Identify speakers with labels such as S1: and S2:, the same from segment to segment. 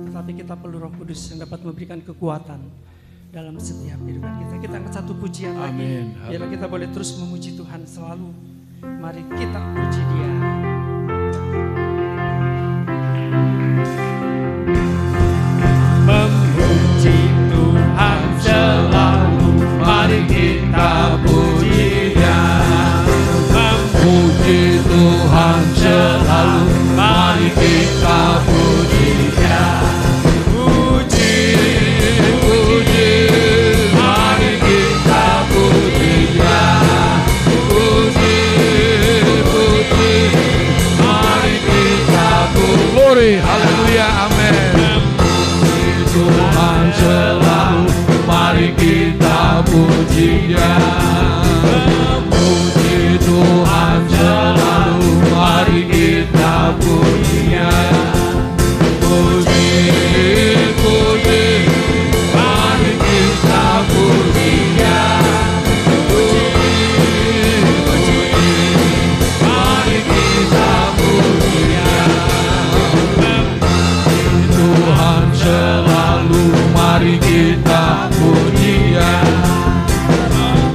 S1: Tetapi kita perlu Roh Kudus yang dapat memberikan kekuatan dalam setiap kehidupan kita. Kita angkat satu pujian lagi. Biar kita boleh terus memuji Tuhan selalu. Mari kita puji Dia. Memuji Tuhan selalu. Mari kita puji Dia. Memuji Tuhan selalu. Mari kita puji Dia. Puji, puji, mari kita puji Dia. Puji, puji, mari kita puji.
S2: Glory, haleluya, amin.
S1: Memuji
S2: Tuhan selalu, mari kita puji Dia. Memuji Tuhan selalu, mari kita puji Dia. Puji, puji, mari kita puji Dia. Puji, puji, mari kita puji Dia. Tuhan selalu, mari kita puji Dia.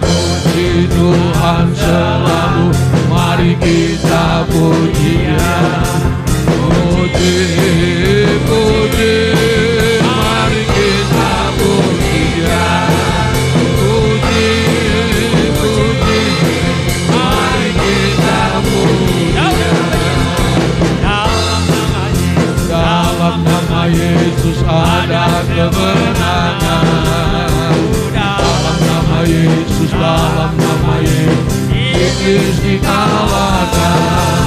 S2: Puji Tuhan selalu, mari kita puji Dia. Puji, puji, mari kita puji Dia. Puji, puji, mari kita puji Dia. Dalam nama Yesus ada kemenangan. Dalam nama Yesus, dalam nama Yesus, iblis dikalahkan.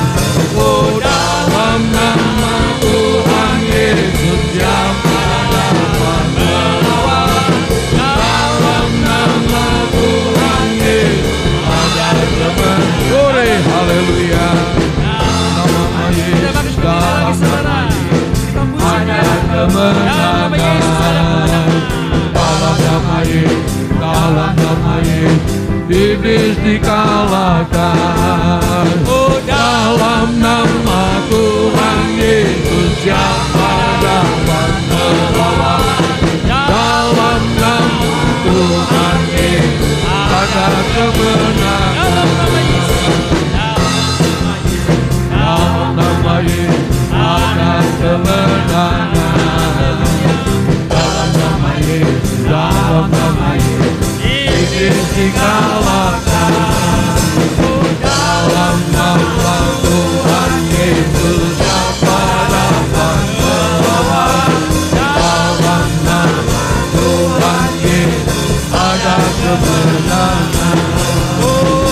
S2: Oh, dalam nama Tuhan Yesus siapa dapat melawan. Dalam nama Tuhan Yesus ada kemenangan. Haleluya. Nama Yesus, dalam nama ada kemenangan. Dalam nama Yesus, dalam nama Yesus, iblis dikalahkan. Oh, dalam nama Tuhan Yesus siapa dapat melawan. Dalam nama Tuhan Yesus ada kemenangan. Dalam nama Yesus ada kemenangan. Dalam nama Yesus, dalam nama Yesus, iblis dikalahkan. Dalam nama Tuhan Yesus siapa dapat melawan. Dalam nama Tuhan Yesus ada kemenangan.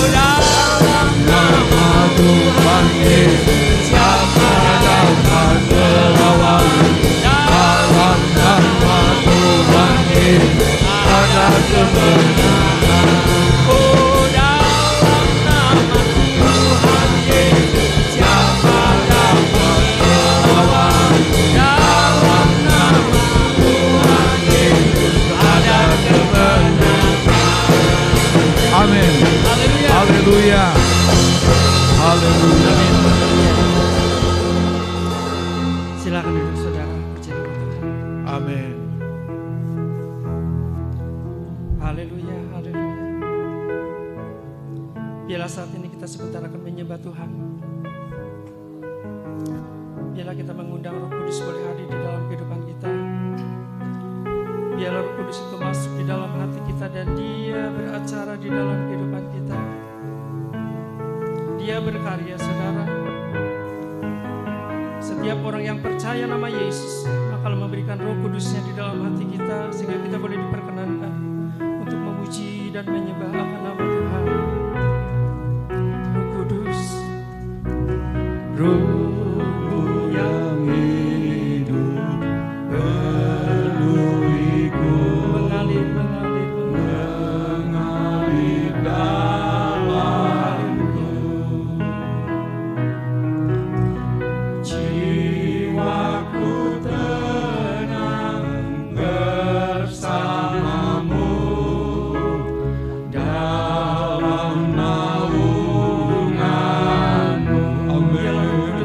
S2: Dalam nama Tuhan Yesus siapa dapat melawan. Dalam nama Tuhan Yesus ada kemenangan. Oh, dalam nama Tuhan Yesus siapa dapat melawan. Dalam nama Tuhan Yesus ada kemenangan. Amin. Haleluya. Haleluya.
S1: Silakan duduk saudara, puji nama Tuhan.
S2: Amin.
S1: Haleluya, haleluya. Biarlah saat ini kita sebentar akan menyembah Tuhan. Biarlah kita mengundang Roh Kudus boleh hadir di dalam kehidupan kita. Biarlah Roh Kudus itu masuk di dalam hati kita dan Dia beracara di dalam kehidupan kita. Dia berkarya, saudara. Setiap orang yang percaya nama Yesus akan memberikan Roh Kudusnya di dalam hati kita, sehingga kita boleh diperkenankan untuk memuji dan menyembah akan nama Tuhan. Roh Kudus, Roh yang hidup penuhiku, mengalir dalamku. Jiwaku tenang bersamamu dalam naunganmu. Amin.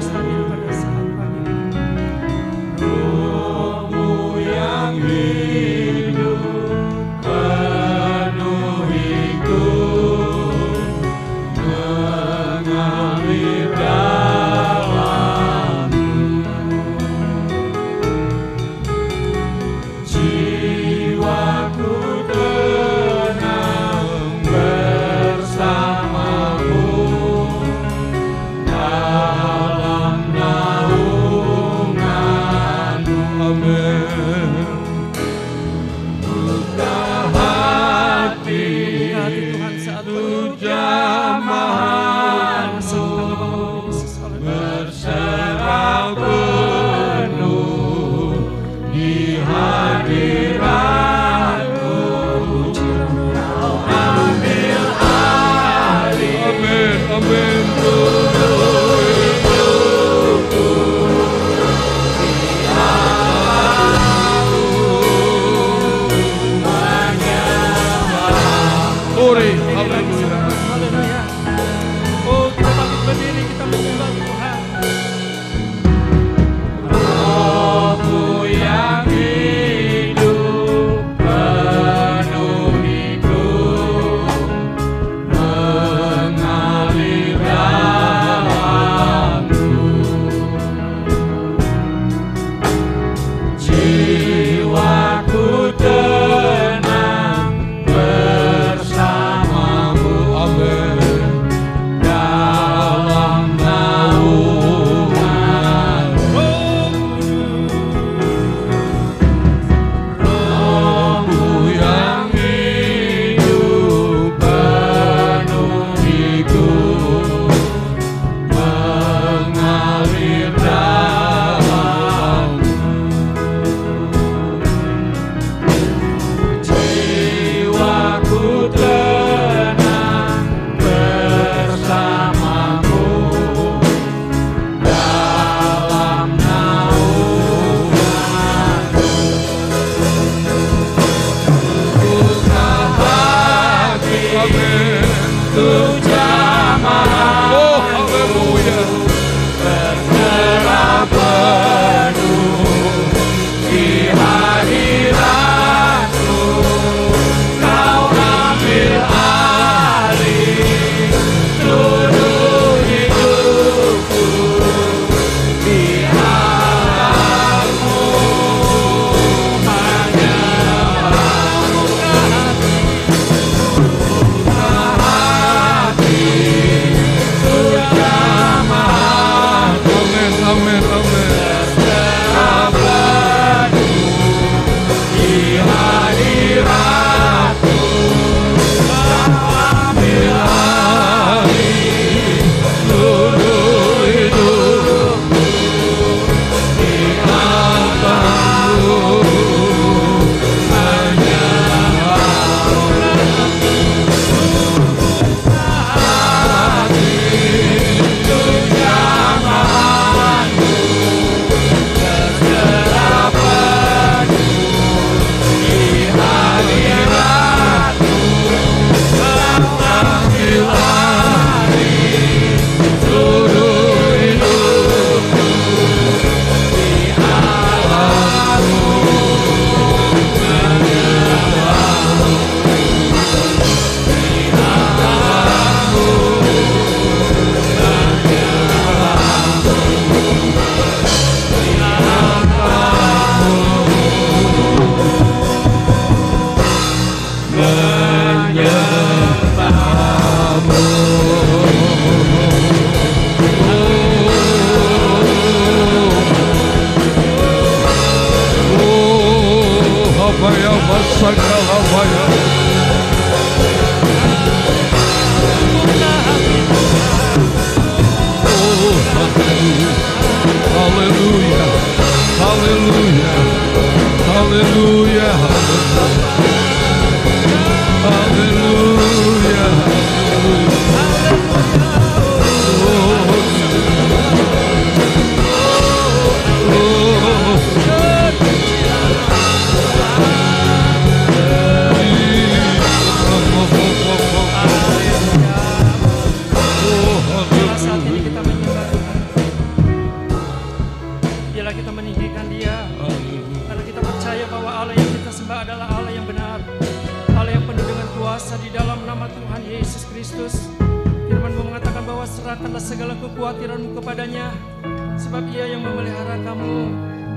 S2: Haleluya. Haleluya.
S1: Saat ini kita menyembah Tuhan. Biarlah kita meninggikan Dia. Karena kita percaya bahwa Allah yang kita sembah adalah Allah yang benar, Allah yang penuh dengan kuasa di dalam nama Tuhan Yesus Kristus. Firman-Mu mengatakan bahwa serahkanlah segala kekhawatiranmu kepadanya, sebab Ia yang memelihara kamu.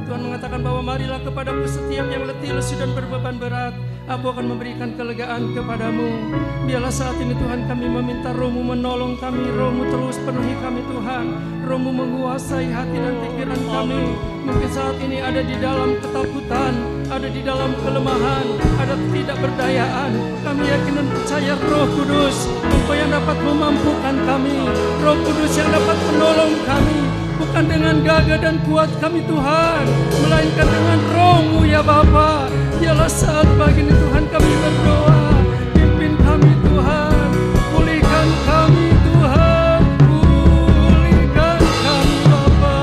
S1: Tuhan mengatakan bahwa marilah kepadaku setiap yang letih, lesu dan berbeban berat, aku akan memberikan kelegaan kepadamu. Biarlah saat ini Tuhan kami meminta Roh-Mu menolong kami, Roh-Mu terus penuhi kami Tuhan, Roh-Mu menguasai hati dan pikiran kami. Mungkin saat ini ada di dalam ketakutan, ada di dalam kelemahan, ada ketidakberdayaan. Kami yakin dan percaya Roh Kudus, Engkau yang dapat memampukan kami, Roh Kudus yang dapat menolong kami. Bukan dengan gagah dan kuat kami Tuhan, melainkan dengan Roh-Mu ya Bapa. Biarlah saat pagi ini Tuhan kami berdoa, pimpin kami Tuhan, pulihkan kami Tuhan, pulihkan kami Bapa,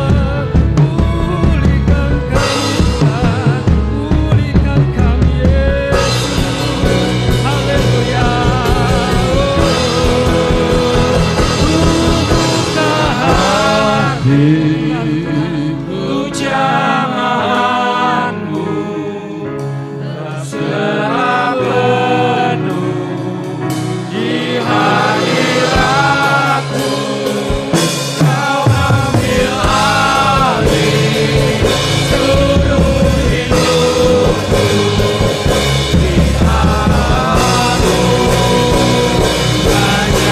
S1: pulihkan kami Tuhan, pulihkan kami Yesus. Haleluya.
S2: Itu jamahanmu terserah penuh di hadiratku, kau ambil alih seluruh hidupku, di hatimu hanyalah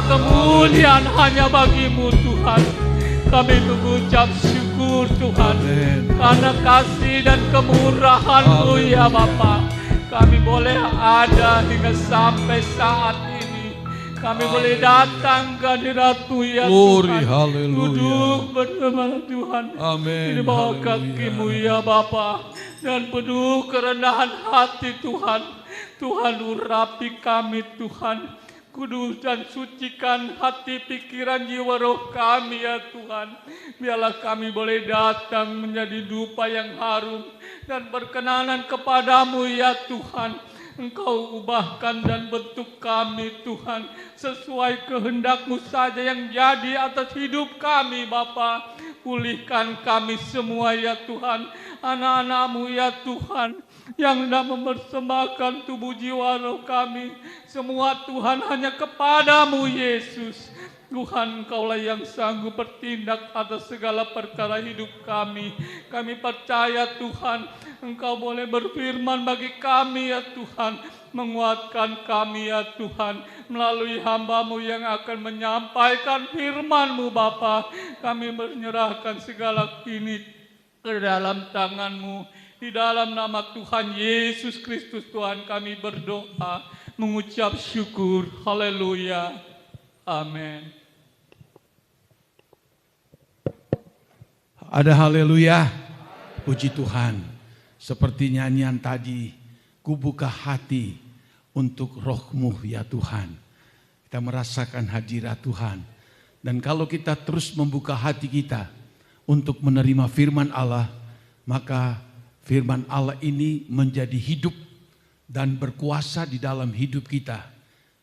S3: kemuliaan hanya bagi-Mu Tuhan. Kami mengucap syukur Tuhan, karena kasih dan kemurahan-Mu ya Bapa. Kami boleh ada hingga sampai saat ini. Kami boleh datang ke hadirat-Mu ya Tuhan. Duduk bersama Tuhan. Di bawah kaki-Mu ya Bapa. Dan penuh kerendahan hati Tuhan. Tuhan urapi kami Tuhan. Kudus dan sucikan hati, pikiran, jiwa, roh kami ya Tuhan. Biarlah kami boleh datang menjadi dupa yang harum dan berkenanan kepadamu ya Tuhan. Engkau ubahkan dan bentuk kami Tuhan, sesuai kehendak-Mu saja yang jadi atas hidup kami Bapa. Pulihkan kami semua ya Tuhan, anak-anak-Mu ya Tuhan, yang hendak mempersembahkan tubuh jiwa roh kami semua Tuhan hanya kepadamu Yesus. Tuhan, Engkaulah yang sanggup bertindak atas segala perkara hidup kami. Kami percaya Tuhan, Engkau boleh berfirman bagi kami ya Tuhan, menguatkan kami ya Tuhan, melalui hamba-Mu yang akan menyampaikan firman-Mu Bapa. Kami menyerahkan segala ini ke dalam tangan-Mu. Di dalam nama Tuhan Yesus Kristus Tuhan kami berdoa, mengucap syukur. Haleluya. Amin.
S2: Ada haleluya. Puji Tuhan. Seperti nyanyian tadi, ku buka hati untuk Roh-Mu ya Tuhan. Kita merasakan hadirat Tuhan. Dan kalau kita terus membuka hati kita untuk menerima firman Allah, maka firman Allah ini menjadi hidup dan berkuasa di dalam hidup kita.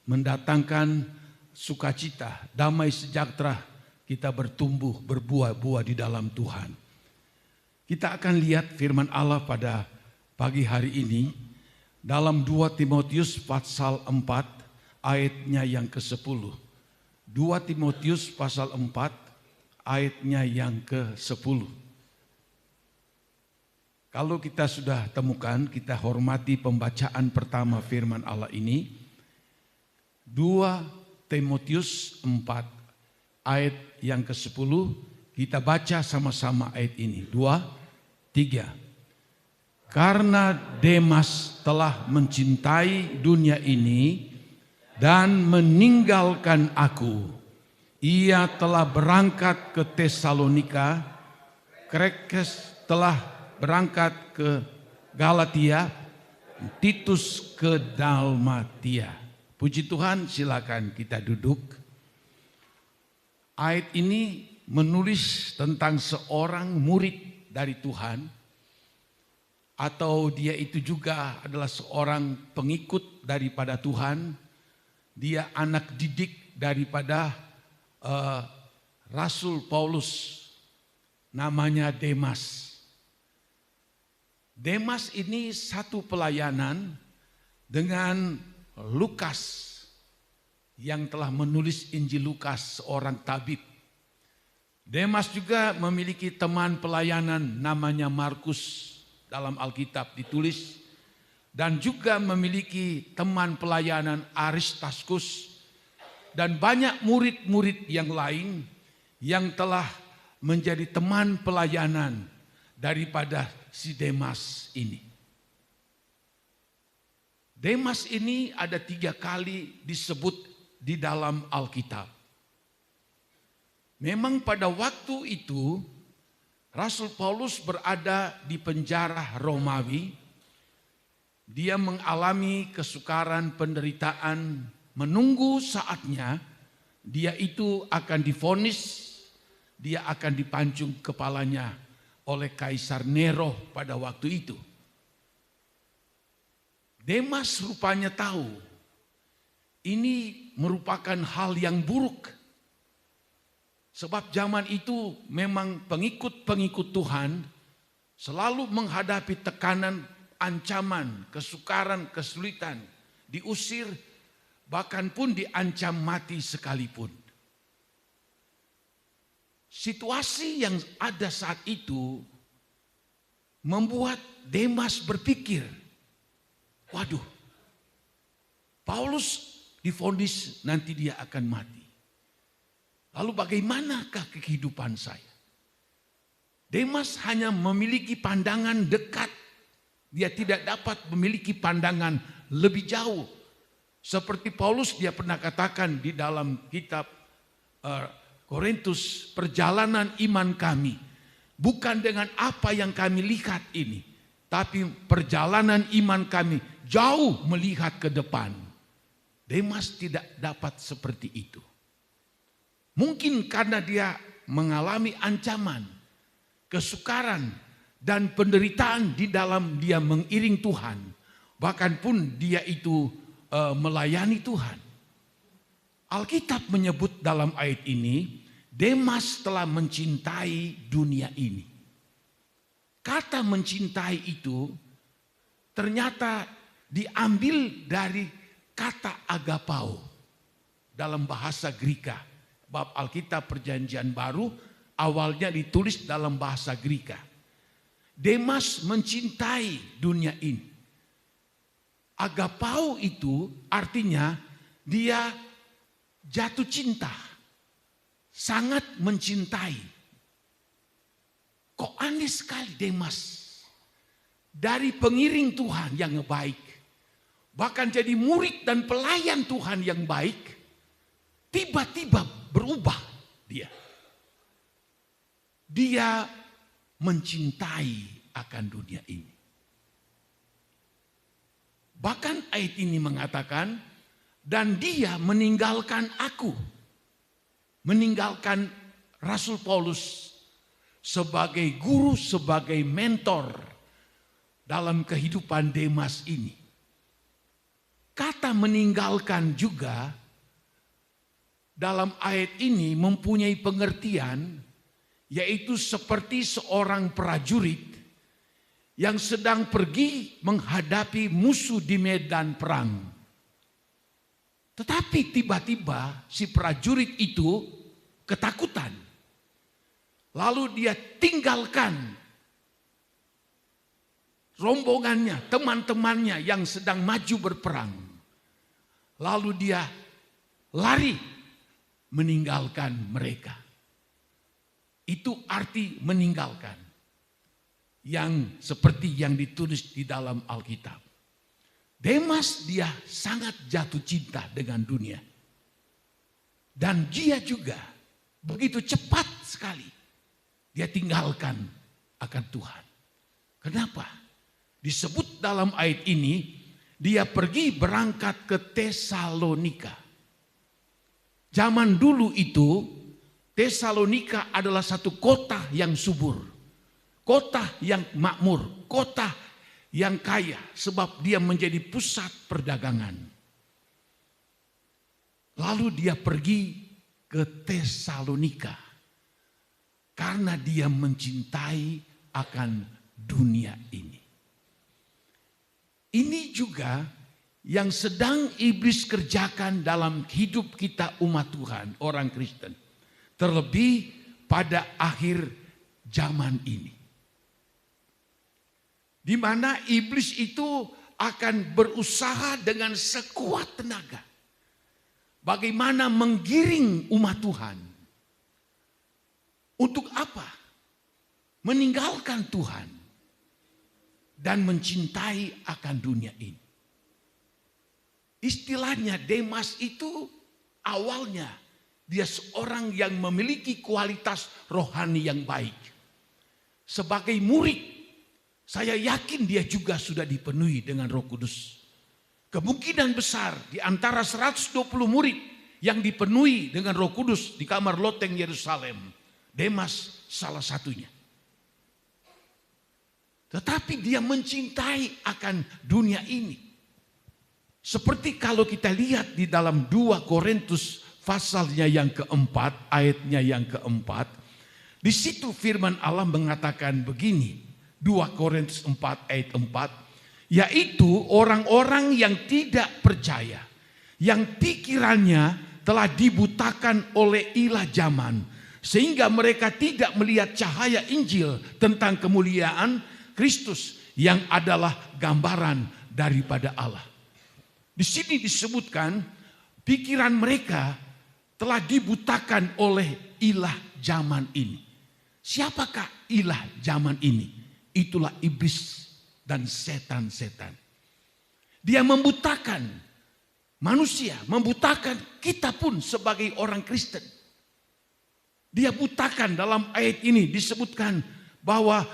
S2: Mendatangkan sukacita, damai sejahtera, kita bertumbuh, berbuah-buah di dalam Tuhan. Kita akan lihat firman Allah pada pagi hari ini dalam 2 Timotius pasal 4 ayatnya yang ke-10. 2 Timotius pasal 4 ayatnya yang ke-10. Kalau kita sudah temukan, kita hormati pembacaan pertama firman Allah ini. 2 Timotius 4 ayat yang ke-10, kita baca sama-sama ayat ini. 2, 3. Karena Demas telah mencintai dunia ini dan meninggalkan aku. Ia telah berangkat ke Tesalonika, Krekes telah berangkat ke Galatia, Titus ke Dalmatia. Puji Tuhan, silakan kita duduk. Ayat ini menulis tentang seorang murid dari Tuhan, atau dia itu juga adalah seorang pengikut daripada Tuhan. Dia anak didik daripada Rasul Paulus, namanya Demas. Demas ini satu pelayanan dengan Lukas yang telah menulis Injil Lukas, seorang tabib. Demas juga memiliki teman pelayanan namanya Markus, dalam Alkitab ditulis, dan juga memiliki teman pelayanan Aristarkus dan banyak murid-murid yang lain yang telah menjadi teman pelayanan daripada si Demas ini. Demas ini ada 3 kali disebut di dalam Alkitab. Memang pada waktu itu Rasul Paulus berada di penjara Romawi. Dia mengalami kesukaran, penderitaan, menunggu saatnya dia itu akan divonis, dia akan dipancung kepalanya oleh Kaisar Nero pada waktu itu. Demas rupanya tahu ini merupakan hal yang buruk. Sebab zaman itu memang pengikut-pengikut Tuhan selalu menghadapi tekanan, ancaman, kesukaran, kesulitan, diusir, bahkan pun diancam mati sekalipun. Situasi yang ada saat itu membuat Demas berpikir, waduh, Paulus divonis nanti dia akan mati. Lalu bagaimanakah kehidupan saya? Demas hanya memiliki pandangan dekat. Dia tidak dapat memiliki pandangan lebih jauh. Seperti Paulus dia pernah katakan di dalam kitab Korintus, perjalanan iman kami bukan dengan apa yang kami lihat ini, tapi perjalanan iman kami jauh melihat ke depan. Demas tidak dapat seperti itu. Mungkin karena dia mengalami ancaman, kesukaran, dan penderitaan di dalam dia mengiring Tuhan. Bahkan pun dia itu melayani Tuhan. Alkitab menyebut dalam ayat ini, Demas telah mencintai dunia ini. Kata mencintai itu ternyata diambil dari kata agapao dalam bahasa Greka. bab Alkitab Perjanjian Baru awalnya ditulis dalam bahasa Greka. Demas mencintai dunia ini. Agapao itu artinya dia jatuh cinta, sangat mencintai. Kok aneh sekali Demas, dari pengiring Tuhan yang baik, bahkan jadi murid dan pelayan Tuhan yang baik, tiba-tiba berubah dia. Dia mencintai akan dunia ini. Bahkan ayat ini mengatakan, dan dia meninggalkan aku. Meninggalkan Rasul Paulus sebagai guru, sebagai mentor dalam kehidupan Demas ini. Kata meninggalkan juga dalam ayat ini mempunyai pengertian, yaitu seperti seorang prajurit yang sedang pergi menghadapi musuh di medan perang. Tetapi tiba-tiba si prajurit itu ketakutan. Lalu dia tinggalkan rombongannya, teman-temannya yang sedang maju berperang. Lalu dia lari meninggalkan mereka. Itu arti meninggalkan. Yang seperti yang ditulis di dalam Alkitab. Demas dia sangat jatuh cinta dengan dunia. Dan dia juga begitu cepat sekali dia tinggalkan akan Tuhan. Kenapa? Disebut dalam ayat ini dia pergi berangkat ke Tesalonika. Zaman dulu itu Tesalonika adalah satu kota yang subur. Kota yang makmur, kota yang kaya sebab dia menjadi pusat perdagangan. Lalu dia pergi ke Tesalonika karena dia mencintai akan dunia ini. Ini juga yang sedang iblis kerjakan dalam hidup kita umat Tuhan, orang Kristen. Terlebih pada akhir zaman ini. Di mana iblis itu akan berusaha dengan sekuat tenaga. Bagaimana menggiring umat Tuhan. Untuk apa? Meninggalkan Tuhan. Dan mencintai akan dunia ini. Istilahnya Demas itu awalnya dia seorang yang memiliki kualitas rohani yang baik. Sebagai murid, saya yakin dia juga sudah dipenuhi dengan Roh Kudus. Kemungkinan besar di antara 120 murid yang dipenuhi dengan Roh Kudus di kamar loteng Yerusalem, Demas salah satunya. Tetapi dia mencintai akan dunia ini. Seperti kalau kita lihat di dalam 2 Korintus pasalnya yang keempat, ayatnya yang keempat. Di situ firman Allah mengatakan begini. 2 Korintus 4 ayat 4, yaitu orang-orang yang tidak percaya, yang pikirannya telah dibutakan oleh ilah zaman, sehingga mereka tidak melihat cahaya Injil tentang kemuliaan Kristus yang adalah gambaran daripada Allah. Di sini disebutkan pikiran mereka telah dibutakan oleh ilah zaman ini. Siapakah ilah zaman ini? Itulah iblis dan setan-setan. Dia membutakan manusia, membutakan kita pun sebagai orang Kristen. Dia butakan, dalam ayat ini disebutkan bahwa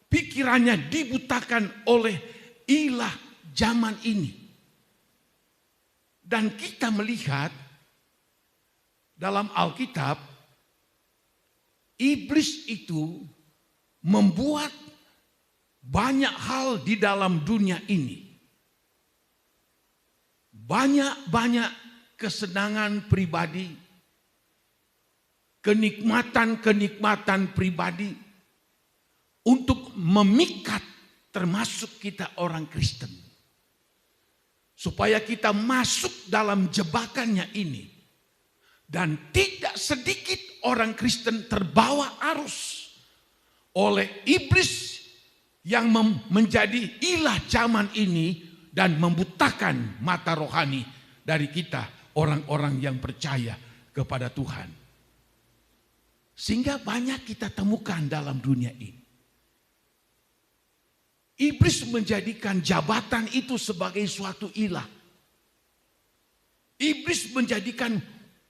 S2: pikirannya dibutakan oleh ilah zaman ini. Dan kita melihat dalam Alkitab, iblis itu membuat banyak hal di dalam dunia ini. Banyak-banyak kesenangan pribadi, kenikmatan-kenikmatan pribadi untuk memikat termasuk kita orang Kristen. Supaya kita masuk dalam jebakannya ini. Dan tidak sedikit orang Kristen terbawa arus oleh iblis yang menjadi ilah zaman ini dan membutakan mata rohani dari kita, orang-orang yang percaya kepada Tuhan. Sehingga banyak kita temukan dalam dunia ini. Iblis menjadikan jabatan itu sebagai suatu ilah. Iblis menjadikan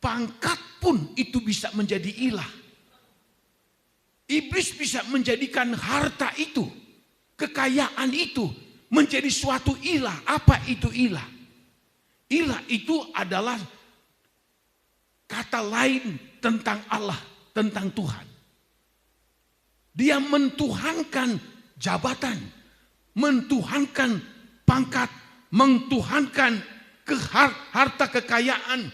S2: pangkat pun itu bisa menjadi ilah. Iblis bisa menjadikan harta itu, kekayaan itu menjadi suatu ilah. Apa itu ilah? Ilah itu adalah kata lain tentang Allah, tentang Tuhan. Dia mentuhankan jabatan, mentuhankan pangkat, mentuhankan harta kekayaan.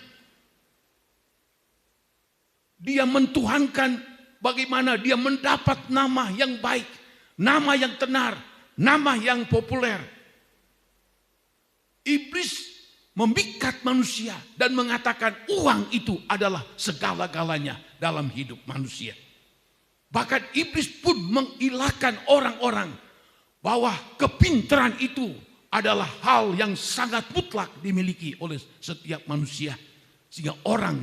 S2: Dia mentuhankan bagaimana dia mendapat nama yang baik, nama yang tenar, nama yang populer. Iblis memikat manusia dan mengatakan uang itu adalah segala-galanya dalam hidup manusia. Bahkan iblis pun mengilahkan orang-orang bahwa kepintaran itu adalah hal yang sangat mutlak dimiliki oleh setiap manusia. Sehingga orang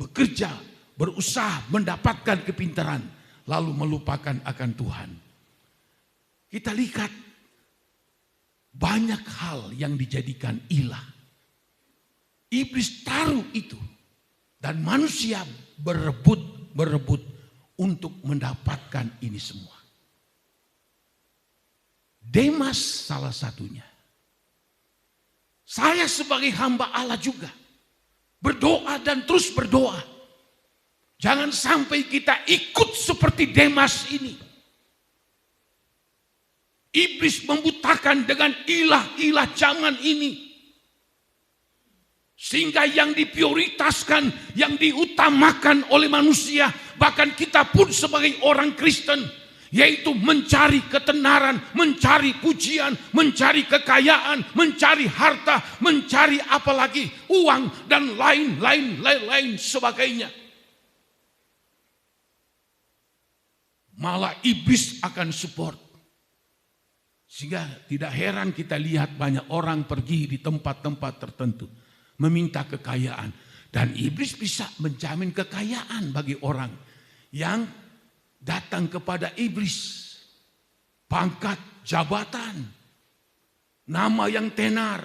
S2: bekerja, berusaha mendapatkan kepintaran, lalu melupakan akan Tuhan. Kita lihat banyak hal yang dijadikan ilah. Iblis taruh itu. Dan manusia berebut untuk mendapatkan ini semua. Demas salah satunya. Saya sebagai hamba Allah juga berdoa dan terus berdoa. Jangan sampai kita ikut seperti Demas ini. Iblis membutakan dengan ilah-ilah zaman ini. Sehingga yang diprioritaskan, yang diutamakan oleh manusia, bahkan kita pun sebagai orang Kristen, yaitu mencari ketenaran, mencari pujian, mencari kekayaan, mencari harta, mencari apalagi uang dan lain-lain sebagainya. Malah iblis akan support. Sehingga tidak heran kita lihat banyak orang pergi di tempat-tempat tertentu meminta kekayaan. Dan iblis bisa menjamin kekayaan bagi orang yang datang kepada iblis. Pangkat, jabatan, nama yang tenar.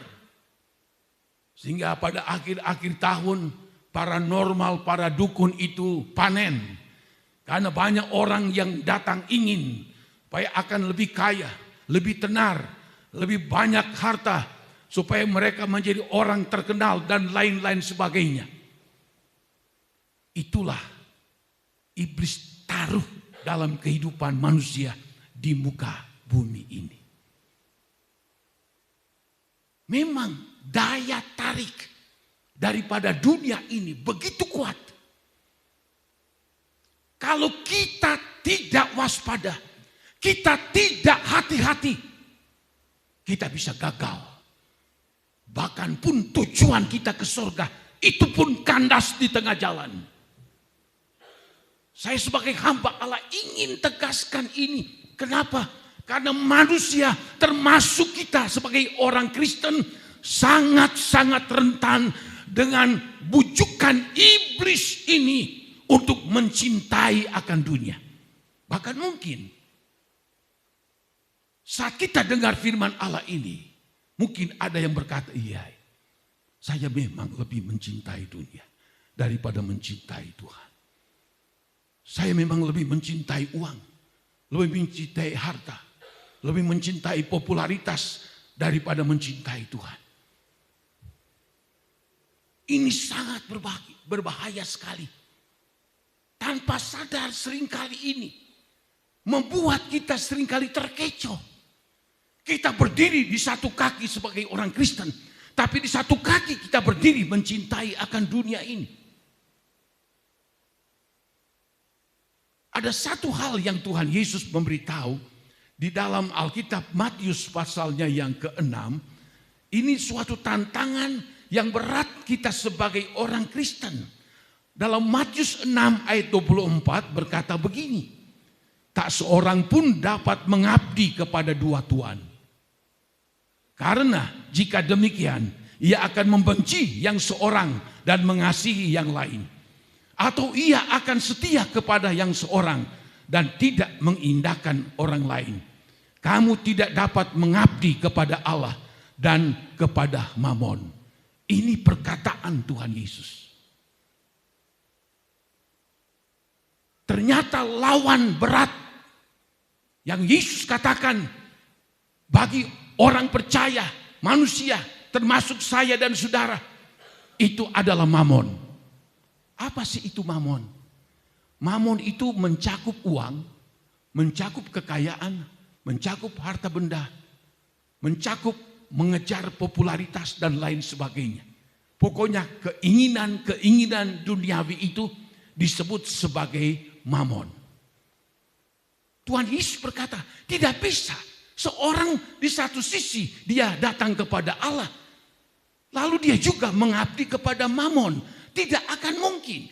S2: Sehingga pada akhir-akhir tahun paranormal, para dukun itu panen. Karena banyak orang yang datang ingin supaya akan lebih kaya, lebih tenar, lebih banyak harta, supaya mereka menjadi orang terkenal dan lain-lain sebagainya. Itulah iblis taruh dalam kehidupan manusia di muka bumi ini. Memang daya tarik daripada dunia ini begitu kuat. Kalau kita tidak waspada, kita tidak hati-hati, kita bisa gagal. Bahkan pun tujuan kita ke surga, itu pun kandas di tengah jalan. Saya sebagai hamba Allah ingin tegaskan ini. Kenapa? Karena manusia termasuk kita sebagai orang Kristen sangat-sangat rentan dengan bujukan iblis ini untuk mencintai akan dunia. Bahkan mungkin saat kita dengar firman Allah ini, mungkin ada yang berkata, iya, saya memang lebih mencintai dunia daripada mencintai Tuhan. Saya memang lebih mencintai uang, lebih mencintai harta, lebih mencintai popularitas daripada mencintai Tuhan. Ini sangat berbahaya sekali. Tanpa sadar seringkali ini membuat kita seringkali terkecoh. Kita berdiri di satu kaki sebagai orang Kristen, tapi di satu kaki kita berdiri mencintai akan dunia ini. Ada satu hal yang Tuhan Yesus memberitahu di dalam Alkitab Matius pasalnya yang ke-6. Ini suatu tantangan yang berat kita sebagai orang Kristen. Dalam Matius 6 ayat 24 berkata begini, tak seorang pun dapat mengabdi kepada dua tuan. Karena jika demikian, ia akan membenci yang seorang dan mengasihi yang lain. Atau ia akan setia kepada yang seorang dan tidak mengindahkan orang lain. Kamu tidak dapat mengabdi kepada Allah dan kepada Mamon. Ini perkataan Tuhan Yesus. Ternyata lawan berat yang Yesus katakan bagi orang percaya, manusia, termasuk saya dan saudara, itu adalah mamon. Apa sih itu mamon? Mamon itu mencakup uang, mencakup kekayaan, mencakup harta benda, mencakup mengejar popularitas dan lain sebagainya. Pokoknya keinginan duniawi itu disebut sebagai mamon. Tuhan Yesus berkata, tidak bisa seorang di satu sisi dia datang kepada Allah, lalu dia juga mengabdi kepada mamon. Tidak akan mungkin.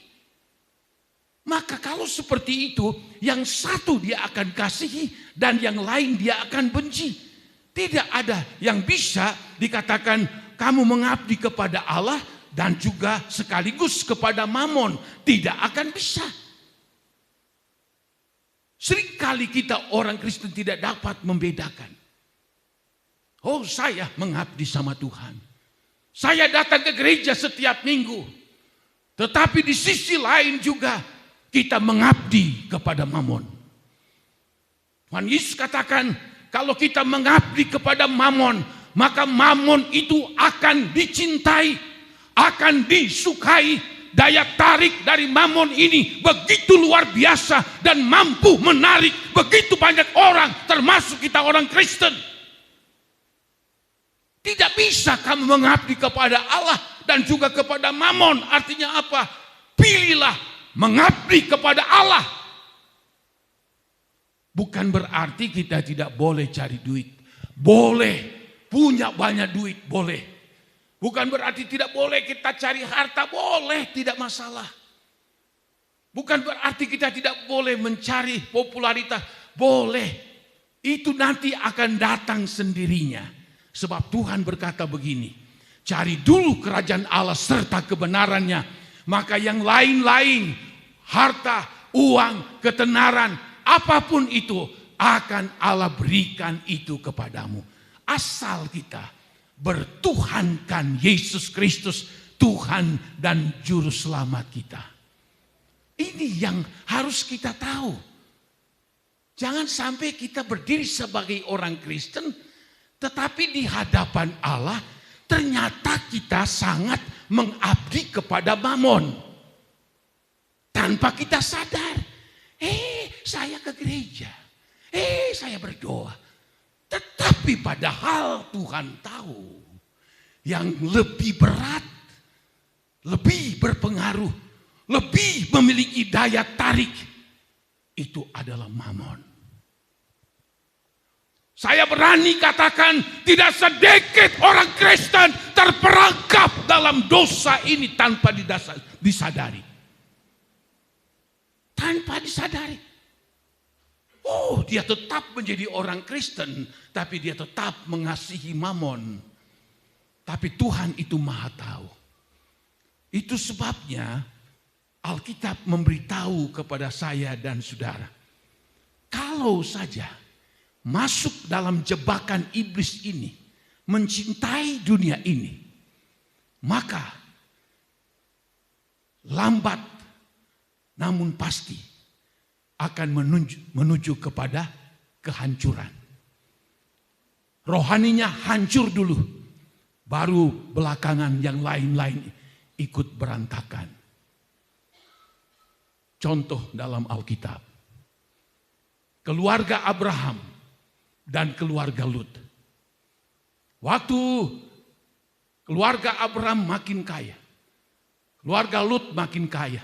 S2: Maka kalau seperti itu, yang satu dia akan kasihi dan yang lain dia akan benci. Tidak ada yang bisa dikatakan kamu mengabdi kepada Allah dan juga sekaligus kepada mamon. Tidak akan bisa. Seringkali kita orang Kristen tidak dapat membedakan. Oh, saya mengabdi sama Tuhan. Saya datang ke gereja setiap minggu. Tetapi di sisi lain juga kita mengabdi kepada mamon. Tuhan Yesus katakan, kalau kita mengabdi kepada mamon, maka mamon itu akan dicintai, akan disukai. Daya tarik dari mamon ini begitu luar biasa dan mampu menarik begitu banyak orang, termasuk kita orang Kristen. Tidak bisa kamu mengabdi kepada Allah dan juga kepada mamon. Artinya apa? Pilihlah mengabdi kepada Allah. Bukan berarti kita tidak boleh cari duit. Boleh. Punya banyak duit. Boleh. Bukan berarti tidak boleh kita cari harta. Boleh. Tidak masalah. Bukan berarti kita tidak boleh mencari popularitas. Boleh. Itu nanti akan datang sendirinya. Sebab Tuhan berkata begini. Cari dulu kerajaan Allah serta kebenarannya. Maka yang lain-lain. Harta, uang, ketenaran. Apapun itu akan Allah berikan itu kepadamu. Asal kita bertuhankan Yesus Kristus, Tuhan dan Juru Selamat kita. Ini yang harus kita tahu. Jangan sampai kita berdiri sebagai orang Kristen, tetapi di hadapan Allah ternyata kita sangat mengabdi kepada mamon. Tanpa kita sadar. Saya ke gereja. Saya berdoa. Tetapi padahal Tuhan tahu yang lebih berat, lebih berpengaruh, lebih memiliki daya tarik, itu adalah mamon. Saya berani katakan tidak sedikit orang Kristen terperangkap dalam dosa ini tanpa disadari. Tanpa disadari. Oh, dia tetap menjadi orang Kristen, tapi dia tetap mengasihi mamon. Tapi Tuhan itu Maha tahu. Itu sebabnya Alkitab memberitahu kepada saya dan saudara. Kalau saja masuk dalam jebakan iblis ini, mencintai dunia ini, maka lambat namun pasti akan menuju kepada kehancuran. Rohaninya hancur dulu, baru belakangan yang lain-lain ikut berantakan. Contoh dalam Alkitab. Keluarga Abraham dan keluarga Lut. Waktu keluarga Abraham makin kaya, keluarga Lut makin kaya.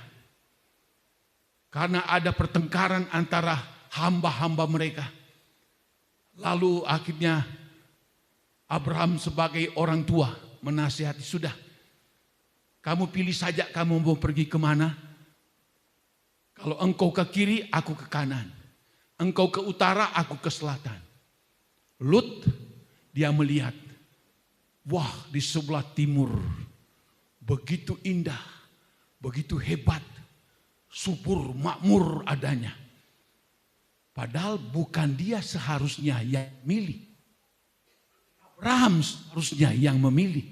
S2: Karena ada pertengkaran antara hamba-hamba mereka. Lalu akhirnya Abraham sebagai orang tua menasihati, sudah Kamu pilih saja kamu mau pergi kemana. Kalau engkau ke kiri, aku ke kanan. Engkau ke utara, aku ke selatan. Lut, dia melihat, wah di sebelah timur, begitu indah, begitu hebat, subur, makmur adanya. Padahal bukan dia seharusnya yang milih. Abraham seharusnya yang memilih.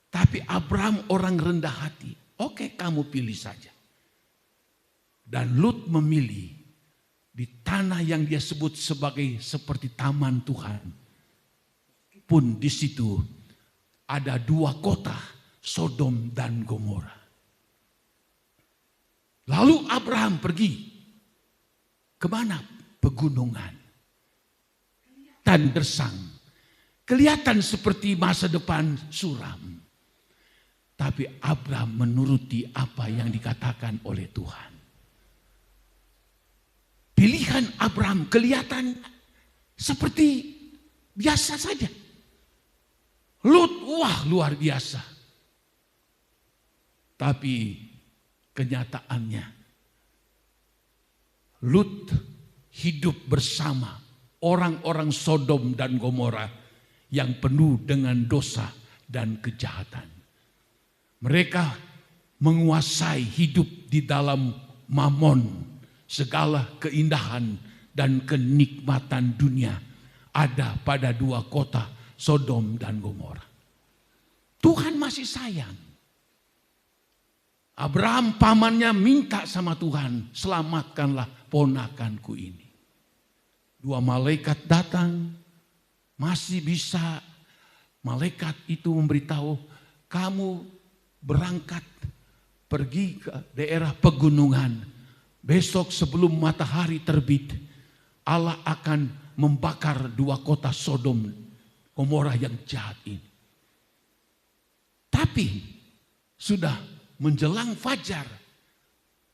S2: Tapi Abraham orang rendah hati. Oke, kamu pilih saja. Dan Lut memilih di tanah yang dia sebut sebagai seperti taman Tuhan. Pun di situ ada 2 kota, Sodom dan Gomora. Lalu Abraham pergi. Kemana? Pegunungan. Kelihatan gersang. Kelihatan seperti masa depan suram. Tapi Abraham menuruti apa yang dikatakan oleh Tuhan. Pilihan Abraham kelihatan seperti biasa saja. Lut, wah luar biasa. Tapi kenyataannya, Lut hidup bersama orang-orang Sodom dan Gomora yang penuh dengan dosa dan kejahatan. Mereka menguasai hidup di dalam mamon, segala keindahan dan kenikmatan dunia ada pada 2 kota Sodom dan Gomora. Tuhan masih sayang. Abraham pamannya minta sama Tuhan, selamatkanlah ponakanku ini. 2 malaikat datang, masih bisa malaikat itu memberitahu, kamu berangkat pergi ke daerah pegunungan. Besok sebelum matahari terbit, Allah akan membakar 2 kota Sodom, Gomora yang jahat ini. Tapi sudah menjelang fajar,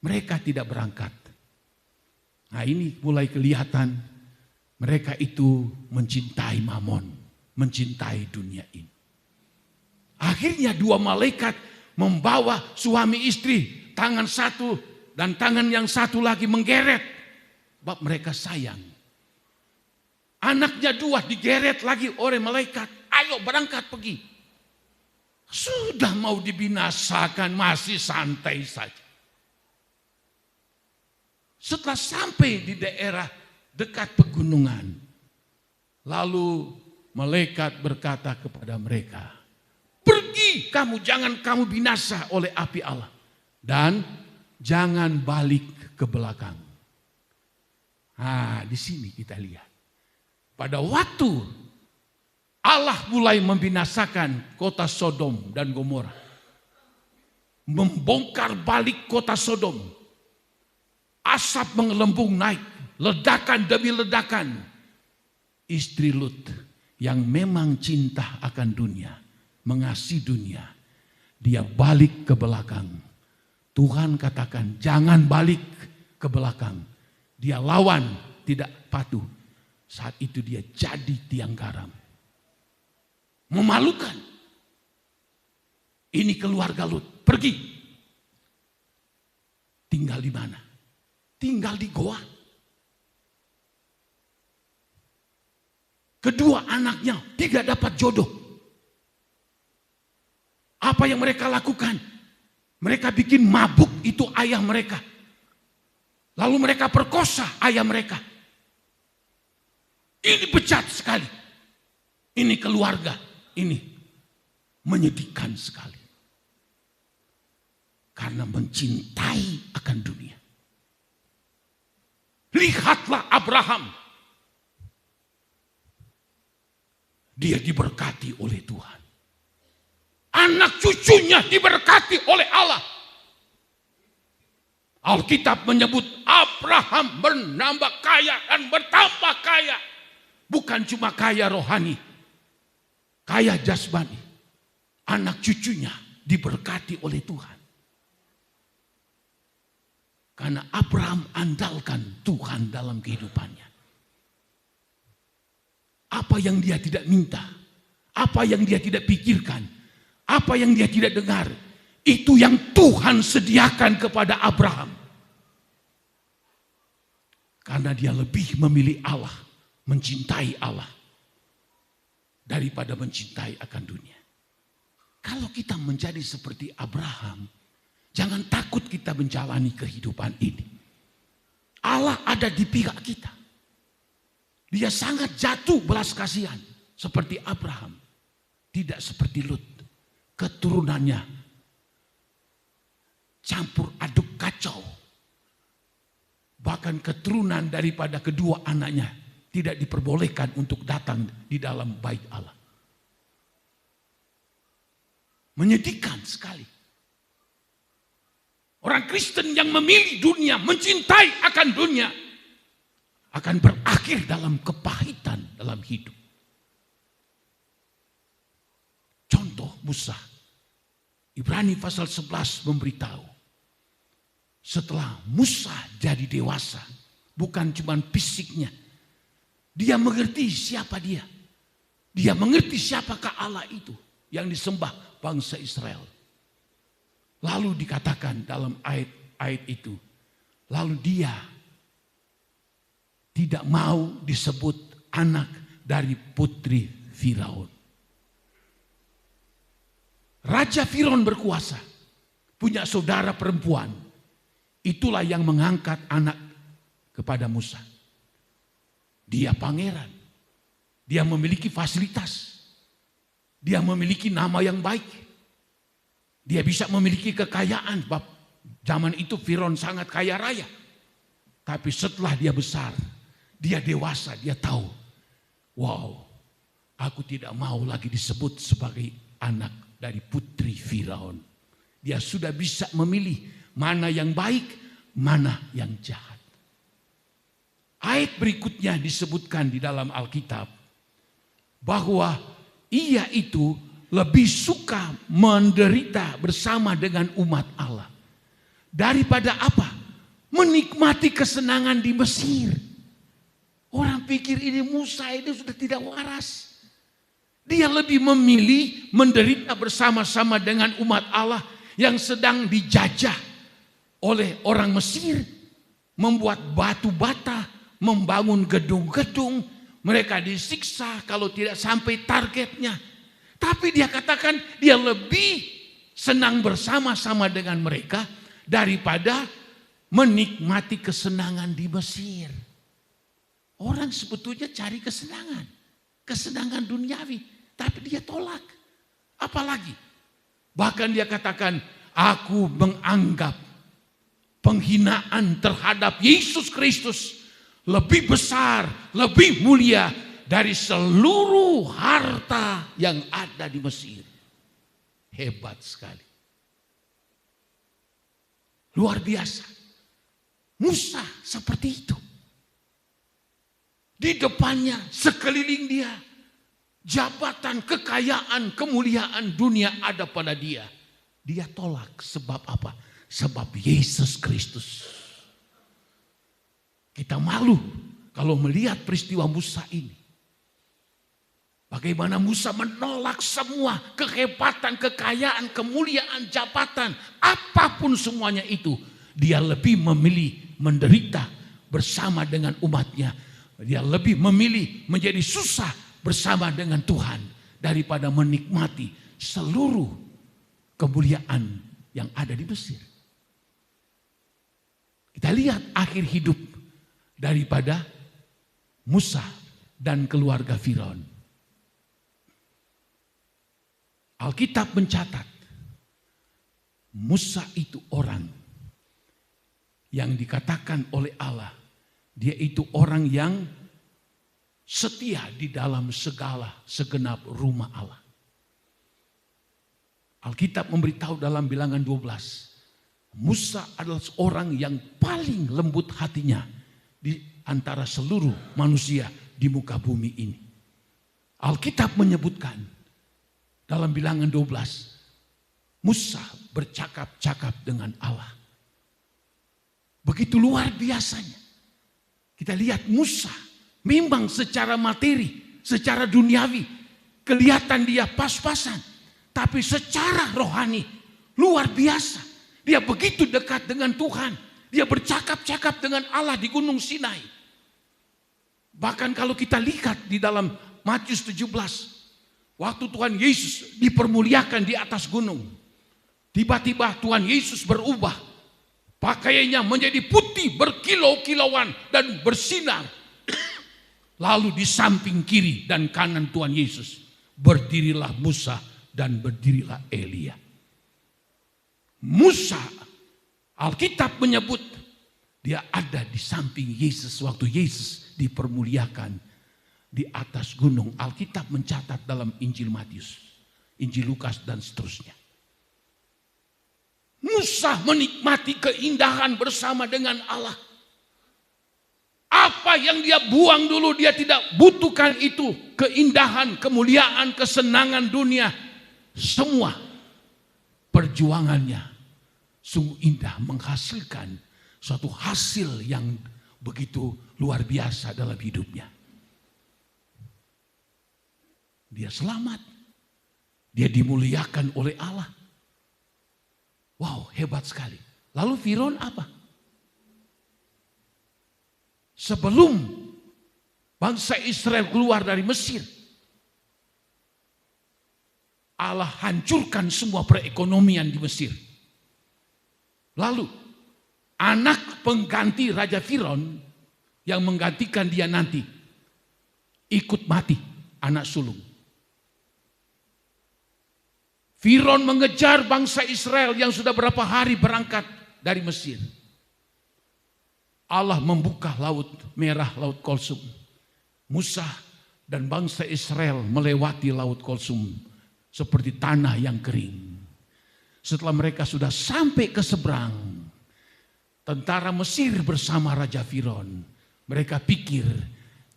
S2: mereka tidak berangkat. Nah ini mulai kelihatan mereka itu mencintai mamon, mencintai dunia ini. Akhirnya 2 malaikat membawa suami istri, tangan satu dan tangan yang satu lagi menggeret. Sebab mereka sayang. Anaknya 2 digeret lagi oleh malaikat. Ayo berangkat pergi. Sudah mau dibinasakan masih santai saja. Setelah sampai di daerah dekat pegunungan, lalu malaikat berkata kepada mereka, pergi kamu, jangan kamu binasa oleh api Allah. Dan jangan balik ke belakang. Nah di sini kita lihat. Pada waktu Allah mulai membinasakan kota Sodom dan Gomora. Membongkar balik kota Sodom. Asap mengelembung naik. Ledakan demi ledakan. Istri Lut yang memang cinta akan dunia. Mengasihi dunia. Dia balik ke belakang. Tuhan katakan jangan balik ke belakang. Dia lawan, tidak patuh. Saat itu dia jadi tiang garam. Memalukan. Ini keluarga Lut. Pergi. Tinggal di mana? Tinggal di goa. Kedua anaknya tidak dapat jodoh. Apa yang mereka lakukan? Mereka bikin mabuk itu ayah mereka. Lalu mereka perkosa ayah mereka. Ini bejat sekali. Ini keluarga. Ini menyedihkan sekali. Karena mencintai akan dunia. Lihatlah Abraham. Dia diberkati oleh Tuhan. Anak cucunya diberkati oleh Allah. Alkitab menyebut Abraham bernambah kaya dan bertambah kaya. Bukan cuma kaya rohani. Kaya jasmani. Anak cucunya diberkati oleh Tuhan. Karena Abraham andalkan Tuhan dalam kehidupannya. Apa yang dia tidak minta. Apa yang dia tidak pikirkan. Apa yang dia tidak dengar. Itu yang Tuhan sediakan kepada Abraham. Karena dia lebih memilih Allah, mencintai Allah, daripada mencintai akan dunia. Kalau kita menjadi seperti Abraham, jangan takut kita menjalani kehidupan ini. Allah ada di pihak kita. Dia sangat jatuh belas kasihan seperti Abraham. Tidak seperti Lut. Keturunannya campur aduk kacau. Bahkan keturunan daripada kedua anaknya tidak diperbolehkan untuk datang di dalam bait Allah. Menyedihkan sekali. Orang Kristen yang memilih dunia, mencintai akan dunia, akan berakhir dalam kepahitan dalam hidup. Contoh Musa. Ibrani pasal 11 memberitahu. Setelah Musa jadi dewasa, bukan cuma fisiknya. Dia mengerti siapa dia. Dia mengerti siapakah Allah itu yang disembah bangsa Israel. Lalu dikatakan dalam ayat itu, lalu dia tidak mau disebut anak dari putri Firaun. Raja Firaun berkuasa, punya saudara perempuan. Itulah yang mengangkat anak kepada Musa. Dia pangeran. Dia memiliki fasilitas. Dia memiliki nama yang baik. Dia bisa memiliki kekayaan. Sebab zaman itu Firaun sangat kaya raya. Tapi setelah dia besar, dia dewasa, dia tahu. Wow, aku tidak mau lagi disebut sebagai anak dari putri Firaun. Dia sudah bisa memilih mana yang baik, mana yang jahat. Ayat berikutnya disebutkan di dalam Alkitab bahwa ia itu lebih suka menderita bersama dengan umat Allah daripada apa? Menikmati kesenangan di Mesir. Orang pikir ini Musa ini sudah tidak waras. Dia lebih memilih menderita bersama-sama dengan umat Allah yang sedang dijajah oleh orang Mesir, membuat batu bata, membangun gedung-gedung, mereka disiksa kalau tidak sampai targetnya. Tapi dia katakan dia lebih senang bersama-sama dengan mereka daripada menikmati kesenangan di Mesir. Orang sebetulnya cari kesenangan, kesenangan duniawi, tapi dia tolak. Apalagi, bahkan dia katakan, aku menganggap penghinaan terhadap Yesus Kristus lebih besar, lebih mulia dari seluruh harta yang ada di Mesir. Hebat sekali. Luar biasa. Musa seperti itu. Di depannya, sekeliling dia, jabatan, kekayaan, kemuliaan dunia ada pada dia. Dia tolak sebab apa? Sebab Yesus Kristus. Kita malu kalau melihat peristiwa Musa ini. Bagaimana Musa menolak semua kehebatan, kekayaan, kemuliaan, jabatan. Apapun semuanya itu. Dia lebih memilih menderita bersama dengan umatnya. Dia lebih memilih menjadi susah bersama dengan Tuhan. Daripada menikmati seluruh kemuliaan yang ada di Mesir. Kita lihat akhir hidup daripada Musa dan keluarga Firaun. Alkitab mencatat Musa itu orang yang dikatakan oleh Allah, dia itu orang yang setia di dalam segala segenap rumah Allah. Alkitab memberitahu dalam Bilangan 12, Musa adalah seorang yang paling lembut hatinya di antara seluruh manusia di muka bumi ini. Alkitab menyebutkan dalam Bilangan 12, Musa bercakap-cakap dengan Allah. Begitu luar biasanya. Kita lihat Musa memang secara materi, secara duniawi, kelihatan dia pas-pasan. Tapi secara rohani Luar biasa. Dia begitu dekat dengan Tuhan. Dia bercakap-cakap dengan Allah di Gunung Sinai. Bahkan kalau kita lihat di dalam Matius 17. Waktu Tuhan Yesus dipermuliakan di atas gunung. Tiba-tiba Tuhan Yesus berubah. Pakaiannya menjadi putih berkilau-kilauan dan bersinar. Lalu di samping kiri dan kanan Tuhan Yesus berdirilah Musa dan berdirilah Elia. Musa, Alkitab menyebut dia ada di samping Yesus waktu Yesus dipermuliakan di atas gunung. Alkitab mencatat dalam Injil Matius, Injil Lukas dan seterusnya. Musa menikmati keindahan bersama dengan Allah. Apa yang dia buang dulu dia tidak butuhkan itu. Keindahan, kemuliaan, kesenangan dunia. Semua perjuangannya sungguh indah menghasilkan suatu hasil yang begitu luar biasa dalam hidupnya. Dia selamat. Dia dimuliakan oleh Allah. Wow, hebat sekali. Lalu Firaun apa? Sebelum bangsa Israel keluar dari Mesir, Allah hancurkan semua perekonomian di Mesir. Lalu anak pengganti Raja Firaun yang menggantikan dia nanti ikut mati, anak sulung. Firaun mengejar bangsa Israel yang sudah berapa hari berangkat dari Mesir. Allah membuka laut merah, laut Kulsum. Musa dan bangsa Israel melewati laut Kulsum seperti tanah yang kering. Setelah mereka sudah sampai ke seberang, tentara Mesir bersama Raja Firaun, mereka pikir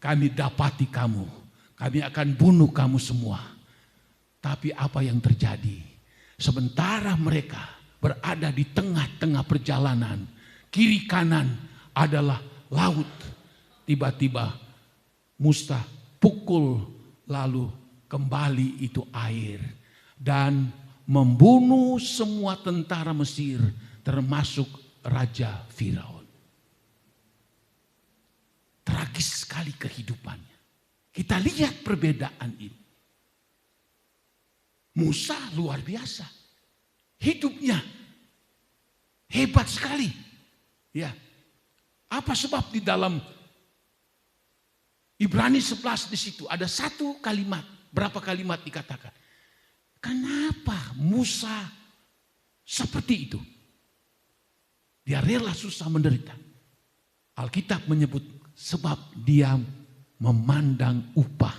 S2: kami dapati kamu, kami akan bunuh kamu semua. Tapi apa yang terjadi? Sementara mereka berada di tengah-tengah perjalanan, kiri kanan adalah laut. Tiba-tiba Musa pukul lalu kembali itu air. Dan membunuh semua tentara Mesir termasuk Raja Firaun. Tragis sekali kehidupannya. Kita lihat perbedaan ini. Musa luar biasa. Hidupnya hebat sekali. Ya. Apa sebab di dalam Ibrani 11 di situ ada satu kalimat, berapa kalimat dikatakan. Kenapa Musa seperti itu? Dia rela susah menderita. Alkitab menyebut sebab dia memandang upah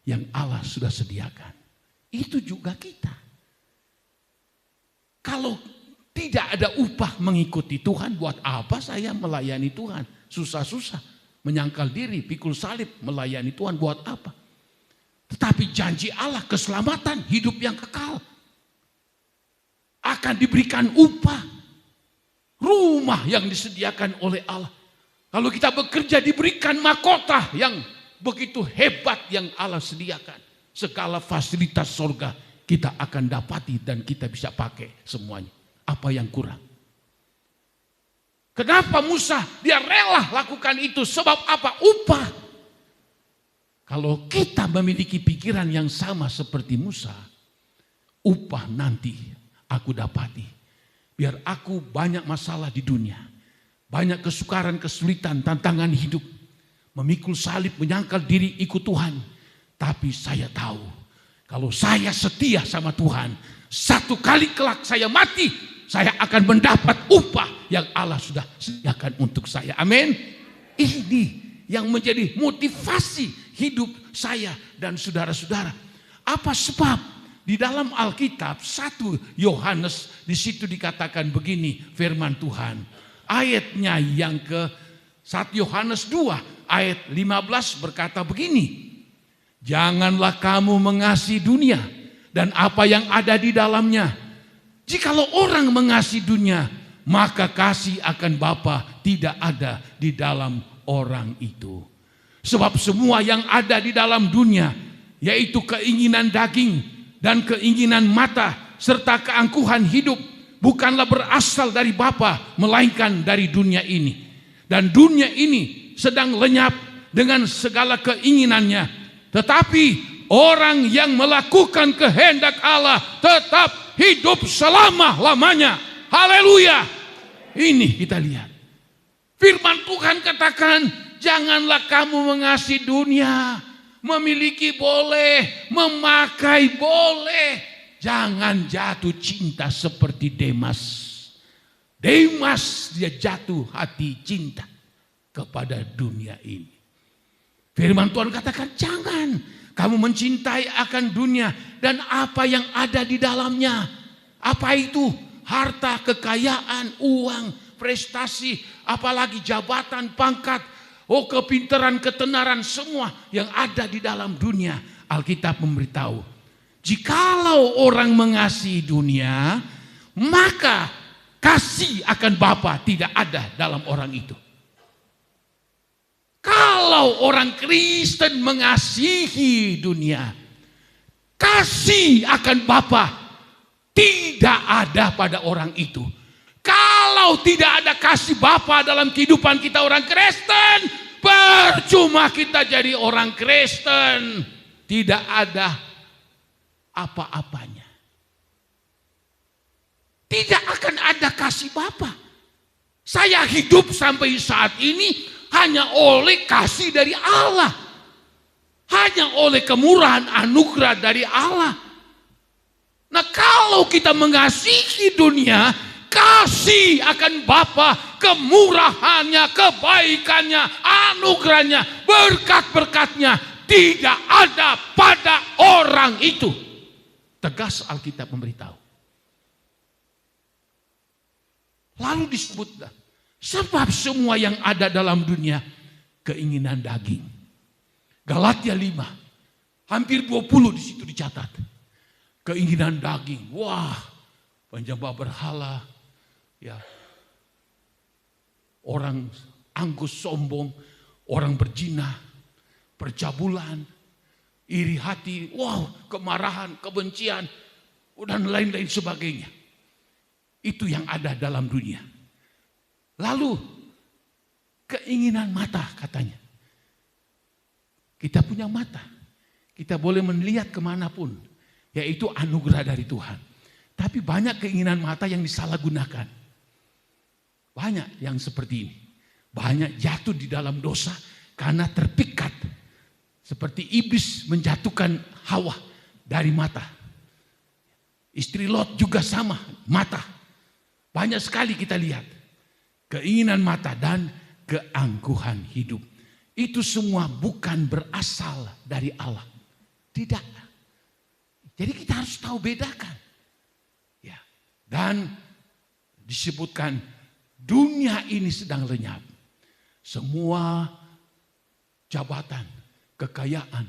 S2: yang Allah sudah sediakan. Itu juga kita. Kalau tidak ada upah mengikuti Tuhan, buat apa saya melayani Tuhan? Susah-susah, menyangkal diri, pikul salib, melayani Tuhan buat apa? Tetapi janji Allah keselamatan, hidup yang kekal. Akan diberikan upah. Rumah yang disediakan oleh Allah. Kalau kita bekerja diberikan mahkota yang begitu hebat yang Allah sediakan. Segala fasilitas surga kita akan dapati dan kita bisa pakai semuanya. Apa yang kurang? Kenapa Musa dia rela lakukan itu? Sebab apa? Upah. Kalau kita memiliki pikiran yang sama seperti Musa, upah nanti aku dapati. Biar aku banyak masalah di dunia, banyak kesukaran, kesulitan, tantangan hidup, memikul salib, menyangkal diri ikut Tuhan. Tapi saya tahu, kalau saya setia sama Tuhan, satu kali kelak saya mati, saya akan mendapat upah yang Allah sudah sediakan untuk saya. Amin. Ini yang menjadi motivasi hidup saya dan saudara-saudara. Apa sebab di dalam Alkitab 1 Yohanes di situ dikatakan begini firman Tuhan. Ayatnya yang ke 1 Yohanes 2 ayat 15 berkata begini. Janganlah kamu mengasihi dunia dan apa yang ada di dalamnya. Jikalau orang mengasihi dunia, maka kasih akan Bapa tidak ada di dalam orang itu. Sebab semua yang ada di dalam dunia, yaitu keinginan daging dan keinginan mata serta keangkuhan hidup bukanlah berasal dari Bapa, melainkan dari dunia ini. Dan dunia ini sedang lenyap dengan segala keinginannya. Tetapi orang yang melakukan kehendak Allah tetap hidup selama-lamanya. Haleluya. Ini kita lihat. Firman Tuhan katakan, janganlah kamu mengasihi dunia. Memiliki boleh, memakai boleh. Jangan jatuh cinta seperti Demas. Demas dia jatuh hati cinta kepada dunia ini. Firman Tuhan katakan, jangan kamu mencintai akan dunia dan apa yang ada di dalamnya. Apa itu? Harta, kekayaan, uang, prestasi, apalagi jabatan, pangkat, kepintaran, ketenaran, semua yang ada di dalam dunia. Alkitab memberitahu, jikalau orang mengasihi dunia, maka kasih akan Bapa tidak ada dalam orang itu. Kalau orang Kristen mengasihi dunia, kasih akan Bapa tidak ada pada orang itu. Kalau tidak ada kasih Bapa dalam kehidupan kita orang Kristen, percuma kita jadi orang Kristen. Tidak ada apa-apanya. Tidak akan ada kasih Bapa. Saya hidup sampai saat ini hanya oleh kasih dari Allah. Hanya oleh kemurahan anugerah dari Allah. Nah, kalau kita mengasihi dunia, kasih akan Bapa, kemurahannya, kebaikannya, anugerahnya, berkat-berkatnya tidak ada pada orang itu. Tegas Alkitab memberitahu. Lalu disebutlah, sebab semua yang ada dalam dunia keinginan daging. Galatia 5, hampir 20 di situ dicatat. Keinginan daging, wah, penyembah berhala, ya, orang anggus sombong, orang berzina, percabulan, iri hati, wow, kemarahan, kebencian, dan lain-lain sebagainya. Itu yang ada dalam dunia. Lalu keinginan mata katanya. Kita punya mata. Kita boleh melihat kemanapun. Yaitu anugerah dari Tuhan. Tapi banyak keinginan mata yang disalahgunakan. Banyak yang seperti ini. Banyak jatuh di dalam dosa karena terpikat. Seperti iblis menjatuhkan Hawa dari mata. Istri Lot juga sama, mata. Banyak sekali kita lihat. Keinginan mata dan keangkuhan hidup. Itu semua bukan berasal dari Allah. Tidak. Jadi kita harus tahu bedakan. Ya. Dan disebutkan dunia ini sedang lenyap. Semua jabatan, kekayaan,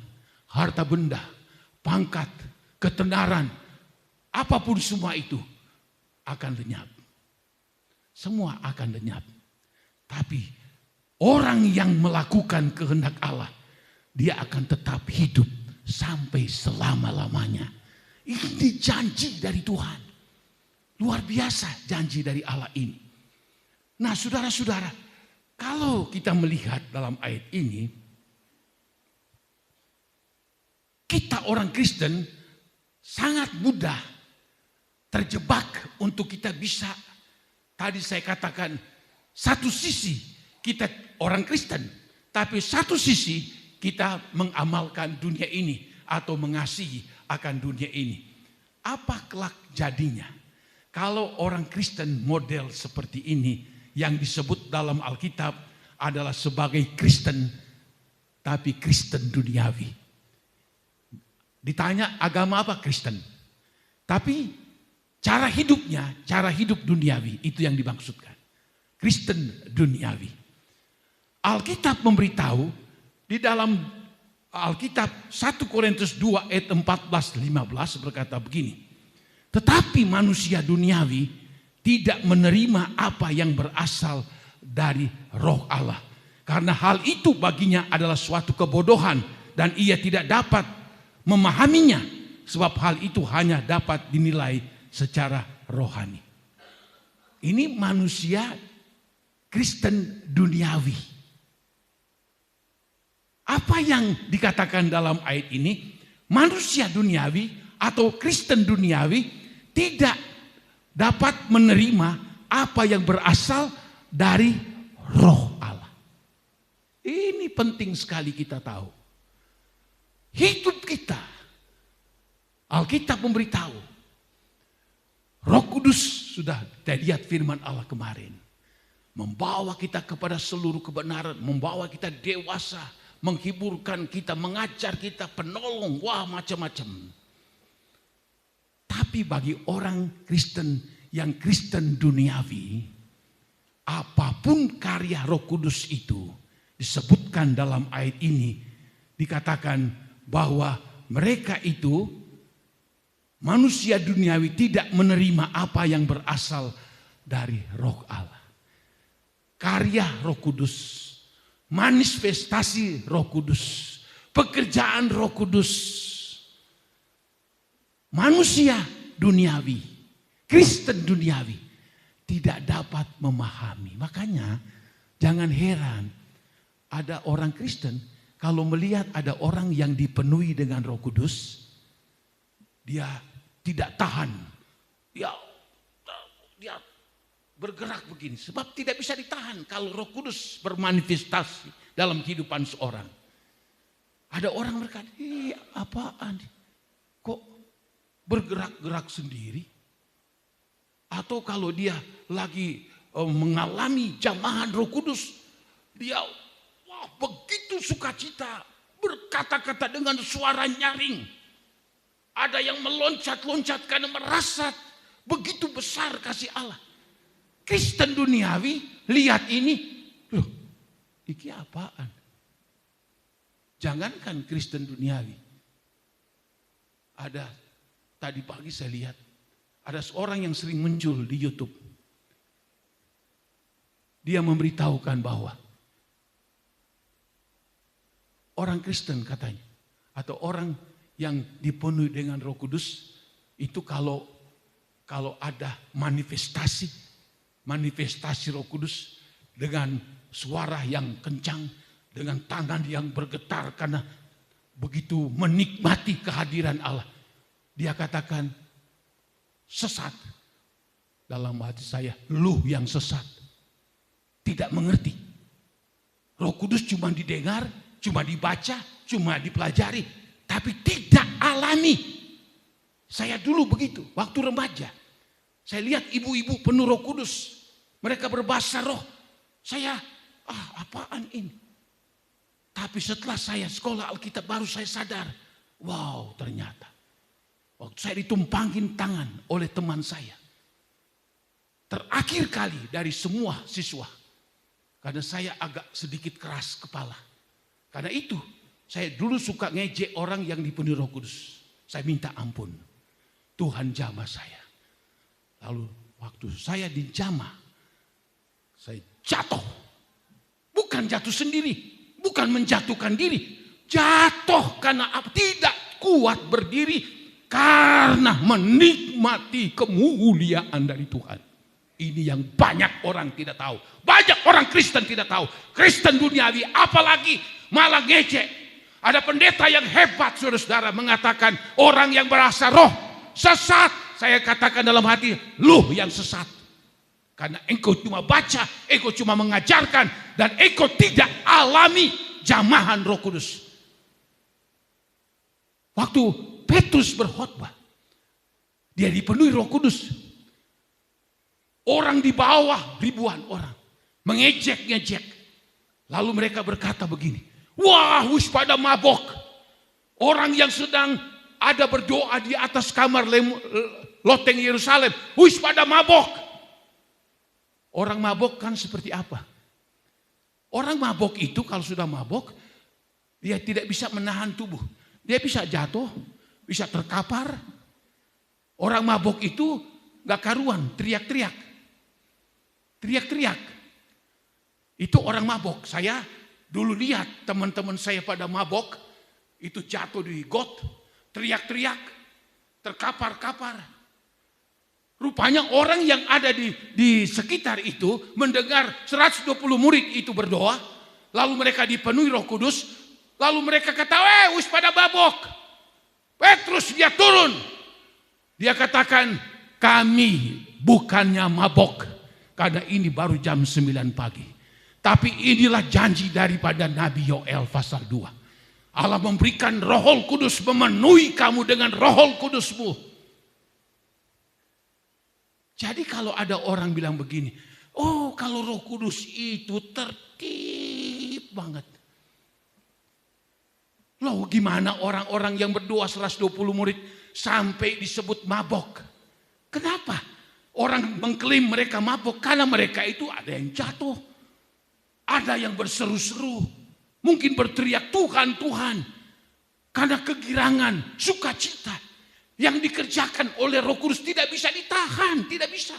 S2: harta benda, pangkat, ketenaran, apapun semua itu akan lenyap. Semua akan lenyap. Tapi orang yang melakukan kehendak Allah, dia akan tetap hidup sampai selama-lamanya. Ini janji dari Tuhan. Luar biasa janji dari Allah ini. Nah, saudara-saudara, kalau kita melihat dalam ayat ini, kita orang Kristen sangat mudah terjebak untuk kita bisa, tadi saya katakan, satu sisi kita orang Kristen, tapi satu sisi kita mengamalkan dunia ini atau mengasihi akan dunia ini. Apa kelak jadinya kalau orang Kristen model seperti ini yang disebut dalam Alkitab adalah sebagai Kristen, tapi Kristen duniawi. Ditanya agama apa? Kristen. Tapi cara hidupnya, cara hidup duniawi, itu yang dimaksudkan. Kristen duniawi. Alkitab memberitahu di dalam Alkitab 1 Korintus 2 ayat 14-15 berkata begini. Tetapi manusia duniawi tidak menerima apa yang berasal dari Roh Allah. Karena hal itu baginya adalah suatu kebodohan dan ia tidak dapat memahaminya. Sebab hal itu hanya dapat dinilai secara rohani. Ini manusia Kristen duniawi. Apa yang dikatakan dalam ayat ini? Manusia duniawi atau Kristen duniawi tidak dapat menerima apa yang berasal dari Roh Allah. Ini penting sekali kita tahu. Hidup kita, Alkitab memberitahu, Roh Kudus sudah kita lihat firman Allah kemarin, membawa kita kepada seluruh kebenaran, membawa kita dewasa, menghiburkan kita, mengajar kita, penolong, wah macam-macam. Tapi bagi orang Kristen yang Kristen duniawi, apapun karya Roh Kudus itu disebutkan dalam ayat ini, dikatakan bahwa mereka itu manusia duniawi tidak menerima apa yang berasal dari Roh Allah. Karya Roh Kudus, manifestasi Roh Kudus, pekerjaan Roh Kudus. Manusia duniawi, Kristen duniawi tidak dapat memahami. Makanya jangan heran ada orang Kristen kalau melihat ada orang yang dipenuhi dengan Roh Kudus, dia tidak tahan. Dia bergerak begini sebab tidak bisa ditahan kalau Roh Kudus bermanifestasi dalam kehidupan seorang. Ada orang berkata, apaan? Kok bergerak-gerak sendiri? Atau kalau dia lagi mengalami jamahan Roh Kudus, dia begitu sukacita, berkata-kata dengan suara nyaring. Ada yang meloncat-loncat karena merasa begitu besar kasih Allah. Kristen duniawi lihat ini, loh, ini apaan? Jangankan Kristen duniawi. Ada tadi pagi saya lihat ada seorang yang sering muncul di YouTube. Dia memberitahukan bahwa orang Kristen katanya, atau orang yang dipenuhi dengan Roh Kudus, itu kalau ada manifestasi Roh Kudus dengan suara yang kencang, dengan tangan yang bergetar karena begitu menikmati kehadiran Allah. Dia katakan sesat. Dalam hati saya, lu yang sesat. Tidak mengerti. Roh Kudus cuma didengar, cuma dibaca, cuma dipelajari, tapi tidak alami. Saya dulu begitu, waktu remaja. Saya lihat ibu-ibu penuh Roh Kudus. Mereka berbahasa roh. Saya, apaan ini? Tapi setelah saya sekolah Alkitab baru saya sadar. Wow, ternyata. Waktu saya ditumpangin tangan oleh teman saya. Terakhir kali dari semua siswa. Karena saya agak sedikit keras kepala. Karena itu saya dulu suka ngejek orang yang dipenuhi Roh Kudus. Saya minta ampun. Tuhan jamah saya. Lalu waktu saya dijamah, saya jatuh. Bukan jatuh sendiri, bukan menjatuhkan diri. Jatuh karena tidak kuat berdiri karena menikmati kemuliaan dari Tuhan. Ini yang banyak orang tidak tahu. Banyak orang Kristen tidak tahu. Kristen duniawi apalagi malah ngecek. Ada pendeta yang hebat saudara-saudara mengatakan orang yang berasa roh sesat. Saya katakan dalam hati, lu yang sesat. Karena engkau cuma baca, engkau cuma mengajarkan, dan engkau tidak alami jamahan Roh Kudus. Waktu Petrus berkhotbah, dia dipenuhi Roh Kudus. Orang di bawah ribuan orang mengejek-ngejek. Lalu mereka berkata begini, wah wis pada mabok. Orang yang sedang ada berdoa di atas kamar loteng Yerusalem, wis pada mabok. Orang mabok kan seperti apa? Orang mabok itu kalau sudah mabok, dia tidak bisa menahan tubuh. Dia bisa jatuh, bisa terkapar. Orang mabok itu gak karuan, teriak-teriak. Teriak-teriak. Itu orang mabok. Saya dulu lihat teman-teman saya pada mabok, itu jatuh di got, teriak-teriak, terkapar-kapar. Rupanya orang yang ada di sekitar itu mendengar 120 murid itu berdoa, lalu mereka dipenuhi Roh Kudus, lalu mereka kata, wis pada babok. Petrus dia turun. Dia katakan, kami bukannya mabok, karena ini baru jam 9 pagi. Tapi inilah janji daripada Nabi Yoel pasal 2. Allah memberikan Roh Kudus, memenuhi kamu dengan Roh Kudusmu. Jadi kalau ada orang bilang begini, oh kalau Roh Kudus itu tertib banget. Loh gimana orang-orang yang berdoa 120 murid sampai disebut mabok? Kenapa? Orang mengklaim mereka mabok karena mereka itu ada yang jatuh. Ada yang berseru-seru. Mungkin berteriak Tuhan, Tuhan. Karena kegirangan, sukacita. Yang dikerjakan oleh Roh Kudus tidak bisa ditahan, tidak bisa.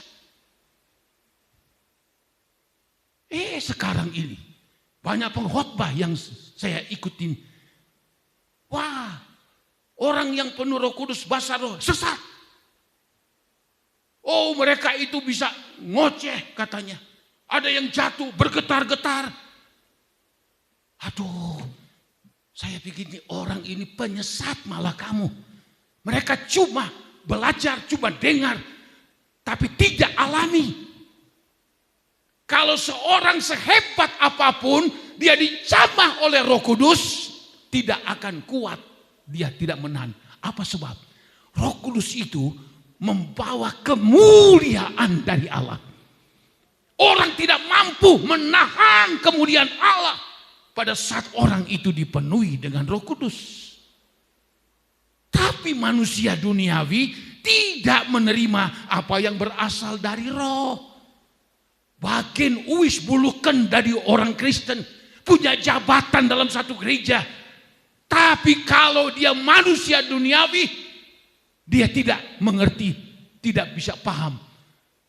S2: Sekarang ini banyak pengkhotbah yang saya ikutin. Wah, orang yang penuh Roh Kudus bahasa roh sesat. Oh, mereka itu bisa ngoceh katanya. Ada yang jatuh bergetar-getar. Aduh, saya pikir orang ini penyesat malah kamu. Mereka cuma belajar, cuma dengar, tapi tidak alami. Kalau seorang sehebat apapun, dia dicamah oleh Roh Kudus, tidak akan kuat, dia tidak menahan. Apa sebab? Roh Kudus itu membawa kemuliaan dari Allah. Orang tidak mampu menahan kemuliaan Allah pada saat orang itu dipenuhi dengan Roh Kudus. Tapi manusia duniawi tidak menerima apa yang berasal dari roh. Bagian uis bulukan dari orang Kristen. Punya jabatan dalam satu gereja. Tapi kalau dia manusia duniawi, dia tidak mengerti, tidak bisa paham.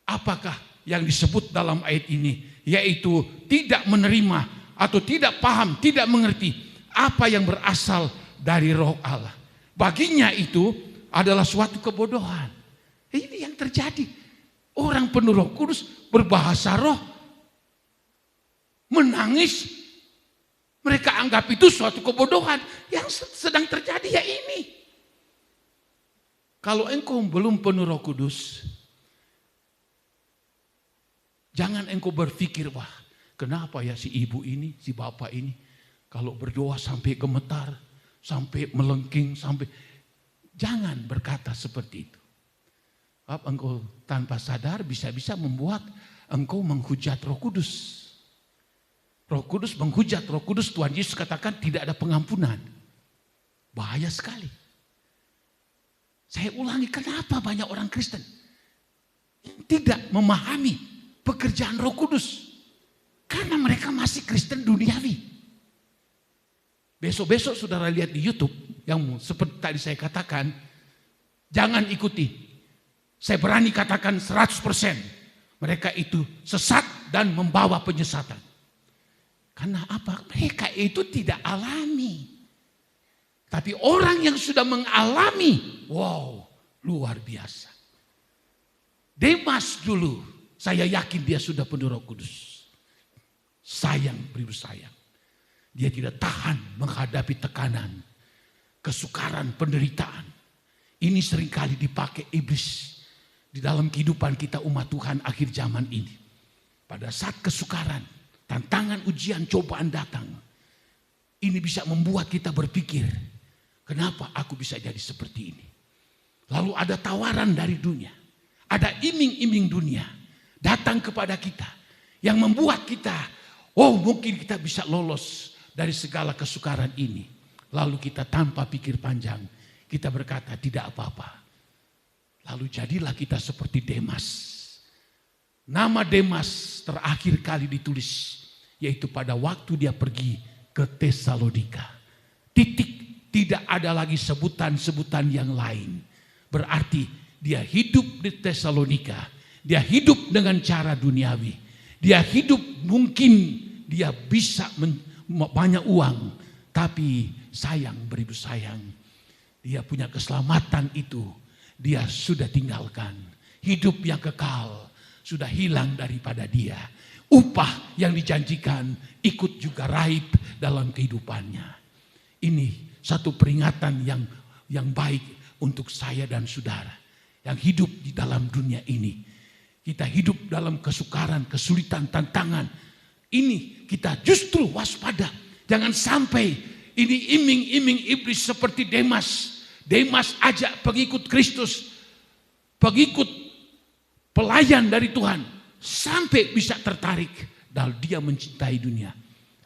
S2: Apakah yang disebut dalam ayat ini? Yaitu tidak menerima atau tidak paham, tidak mengerti apa yang berasal dari roh Allah. Baginya itu adalah suatu kebodohan. Ini yang terjadi. Orang penuh Roh Kudus berbahasa roh, menangis. Mereka anggap itu suatu kebodohan. Yang sedang terjadi ya ini. Kalau engkau belum penuh Roh Kudus, jangan engkau berpikir, wah kenapa ya si ibu ini, si bapak ini, kalau berdoa sampai gemetar, sampai melengking, sampai jangan berkata seperti itu. Engkau tanpa sadar bisa-bisa membuat engkau menghujat Roh Kudus. Roh Kudus menghujat Roh Kudus, Tuhan Yesus katakan tidak ada pengampunan. Bahaya sekali. Saya ulangi, kenapa banyak orang Kristen tidak memahami pekerjaan Roh Kudus? Karena mereka masih Kristen duniawi. Besok-besok saudara lihat di YouTube yang seperti tadi saya katakan, jangan ikuti. Saya berani katakan 100%. Mereka itu sesat dan membawa penyesatan. Karena apa? Mereka itu tidak alami. Tapi orang yang sudah mengalami, wow, luar biasa. Demas dulu, saya yakin dia sudah penuh Roh Kudus. Sayang, beribu sayang. Dia tidak tahan menghadapi tekanan, kesukaran, penderitaan. Ini seringkali dipakai iblis di dalam kehidupan kita umat Tuhan akhir zaman ini. Pada saat kesukaran, tantangan, ujian, cobaan datang. Ini bisa membuat kita berpikir, kenapa aku bisa jadi seperti ini? Lalu ada tawaran dari dunia. Ada iming-iming dunia datang kepada kita. Yang membuat kita, oh mungkin kita bisa lolos dari segala kesukaran ini. Lalu kita tanpa pikir panjang, kita berkata tidak apa-apa. Lalu jadilah kita seperti Demas. Nama Demas terakhir kali ditulis, yaitu pada waktu dia pergi ke Tesalonika. Titik, tidak ada lagi sebutan-sebutan yang lain. Berarti dia hidup di Tesalonika. Dia hidup dengan cara duniawi. Dia hidup mungkin dia bisa banyak uang, tapi sayang, beribu sayang, dia punya keselamatan itu dia sudah tinggalkan. hidup yang kekal sudah hilang daripada dia. Upah yang dijanjikan ikut juga raib dalam kehidupannya. Ini satu peringatan yang baik untuk saya dan saudara yang hidup di dalam dunia ini. Kita hidup dalam kesukaran, kesulitan, tantangan. Ini kita justru waspada. Jangan sampai ini iming-iming iblis seperti Demas. Demas ajak pengikut Kristus, pengikut pelayan dari Tuhan, sampai bisa tertarik dan dia mencintai dunia.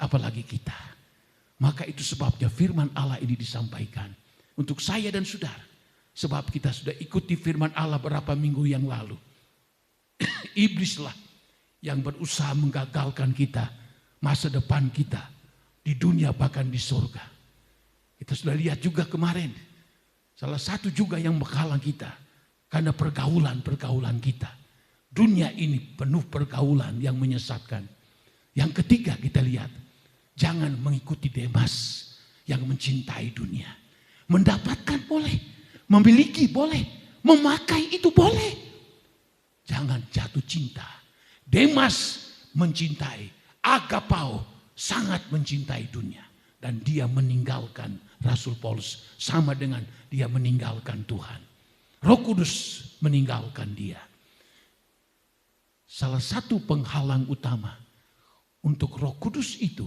S2: Apalagi kita. Maka itu sebabnya firman Allah ini disampaikan untuk saya dan saudara. Sebab kita sudah ikuti firman Allah beberapa minggu yang lalu. Iblislah yang berusaha menggagalkan kita, masa depan kita di dunia bahkan di surga. Kita sudah lihat juga kemarin, salah satu juga yang menghalang kita karena pergaulan kita. Dunia ini penuh pergaulan yang menyesatkan. Yang ketiga kita lihat, jangan mengikuti Demas yang mencintai dunia. Mendapatkan boleh, memiliki boleh, memakai itu boleh. Jangan jatuh cinta. Demas mencintai, agapao sangat mencintai dunia. Dan dia meninggalkan Rasul Paulus sama dengan dia meninggalkan Tuhan. Roh Kudus meninggalkan dia. Salah satu penghalang utama untuk Roh Kudus itu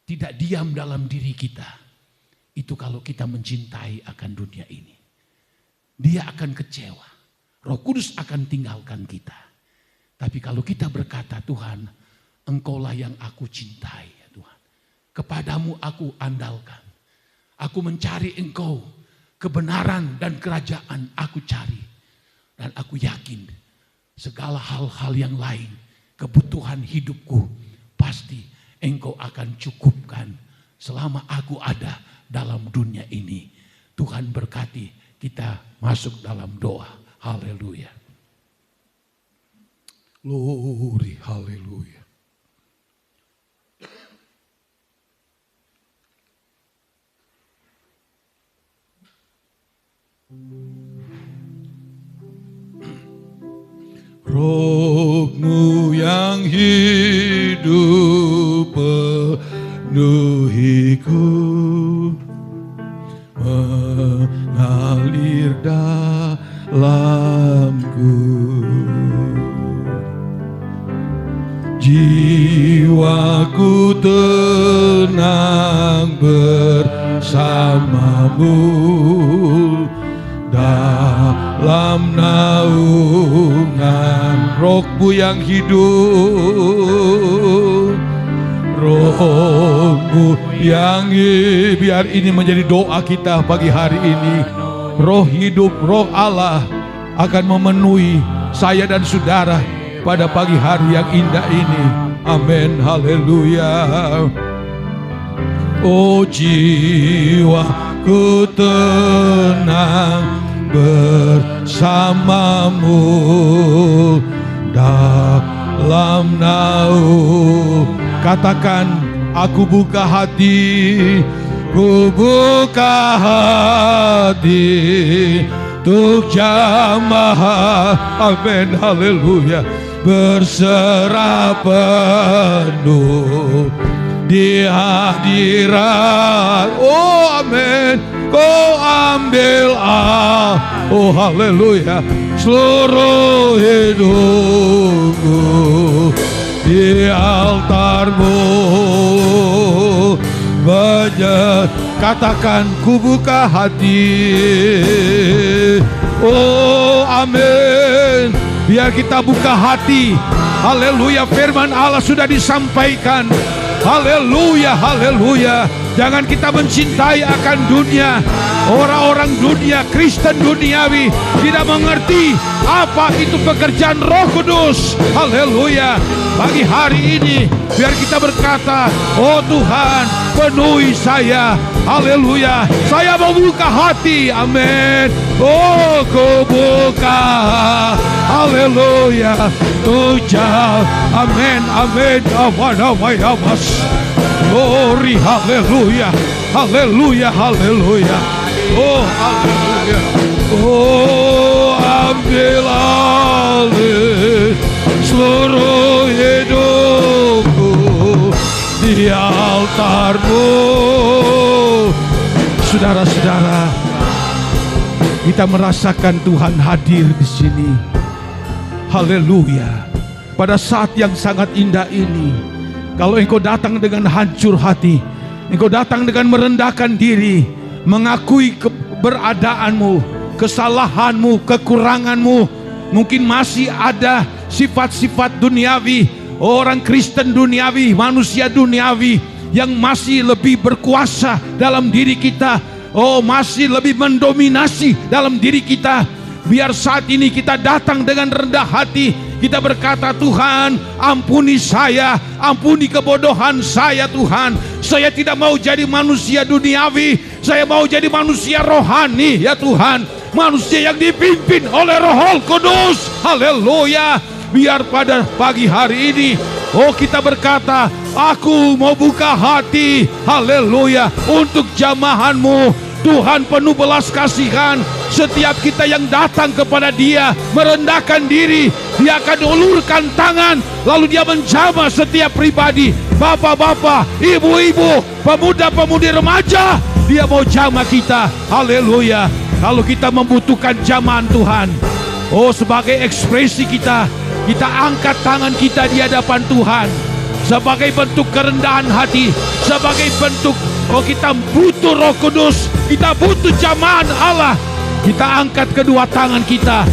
S2: tidak diam dalam diri kita. Itu kalau kita mencintai akan dunia ini. Dia akan kecewa. Roh Kudus akan tinggalkan kita. Tapi kalau kita berkata, Tuhan, Engkaulah yang aku cintai ya Tuhan. Kepadamu aku andalkan. Aku mencari Engkau. Kebenaran dan kerajaan aku cari. Dan aku yakin segala hal-hal yang lain, kebutuhan hidupku pasti Engkau akan cukupkan selama aku ada dalam dunia ini. Tuhan berkati kita masuk dalam doa. Haleluya. Glory, haleluya. Roh-Mu yang hidup penuhiku, mengalir dalamku. Jiwaku tenang bersamamu dalam naungan Roh-Mu yang hidup. Roh-Mu yang hidup. Biar ini menjadi doa kita pagi hari ini. Roh hidup, Roh Allah akan memenuhi saya dan saudara pada pagi hari yang indah ini. Amin, haleluya. Oh jiwaku tenang bersamamu dalam naungan. Katakan, aku buka hati, ku buka hati untuk jamaah. Amin, haleluya. Berserah penuh di hadirat. Oh amin. Kau ambil oh haleluya, seluruh hidupku di altar-Mu. Katakan, ku buka hati. Oh amin. Biar kita buka hati. Haleluya, firman Allah sudah disampaikan. Haleluya, haleluya. Jangan kita mencintai akan dunia. Orang-orang dunia, Kristen duniawi tidak mengerti apa itu pekerjaan Roh Kudus. Haleluya. Pagi hari ini biar kita berkata, oh Tuhan, penuhi saya. Haleluya. Saya mau buka hati. Amin. Oh, ku buka. Haleluya. Tujuh. Amin. Amin. Glory. Haleluya. Haleluya. Haleluya. Oh, haleluya. Oh, ambillah. seluruh hidupku di altar-Mu. Saudara-saudara, kita merasakan Tuhan hadir di sini. Haleluya. Pada saat yang sangat indah ini, kalau engkau datang dengan hancur hati, engkau datang dengan merendahkan diri, mengakui keberadaanmu, kesalahanmu, kekuranganmu, mungkin masih ada sifat-sifat duniawi, orang Kristen duniawi, manusia duniawi yang masih lebih berkuasa dalam diri kita, masih lebih mendominasi dalam diri kita. Biar saat ini kita datang dengan rendah hati, kita berkata, Tuhan, ampuni saya, ampuni kebodohan saya Tuhan. Saya tidak mau jadi manusia duniawi, saya mau jadi manusia rohani ya Tuhan. Manusia yang dipimpin oleh Roh Kudus. Haleluya. Biar pada pagi hari ini, kita berkata, aku mau buka hati, haleluya, untuk jamahan-Mu. Tuhan penuh belas kasihan. Setiap kita yang datang kepada Dia, merendahkan diri, Dia akan ulurkan tangan, lalu Dia menjamah setiap pribadi. Bapak-bapak, ibu-ibu, pemuda-pemudi remaja, Dia mau jamah kita. Haleluya. Kalau kita membutuhkan jamahan Tuhan, sebagai ekspresi kita angkat tangan kita di hadapan Tuhan, sebagai bentuk kerendahan hati, sebagai bentuk kita butuh Roh Kudus, kita butuh jamahan Allah. Kita angkat kedua tangan kita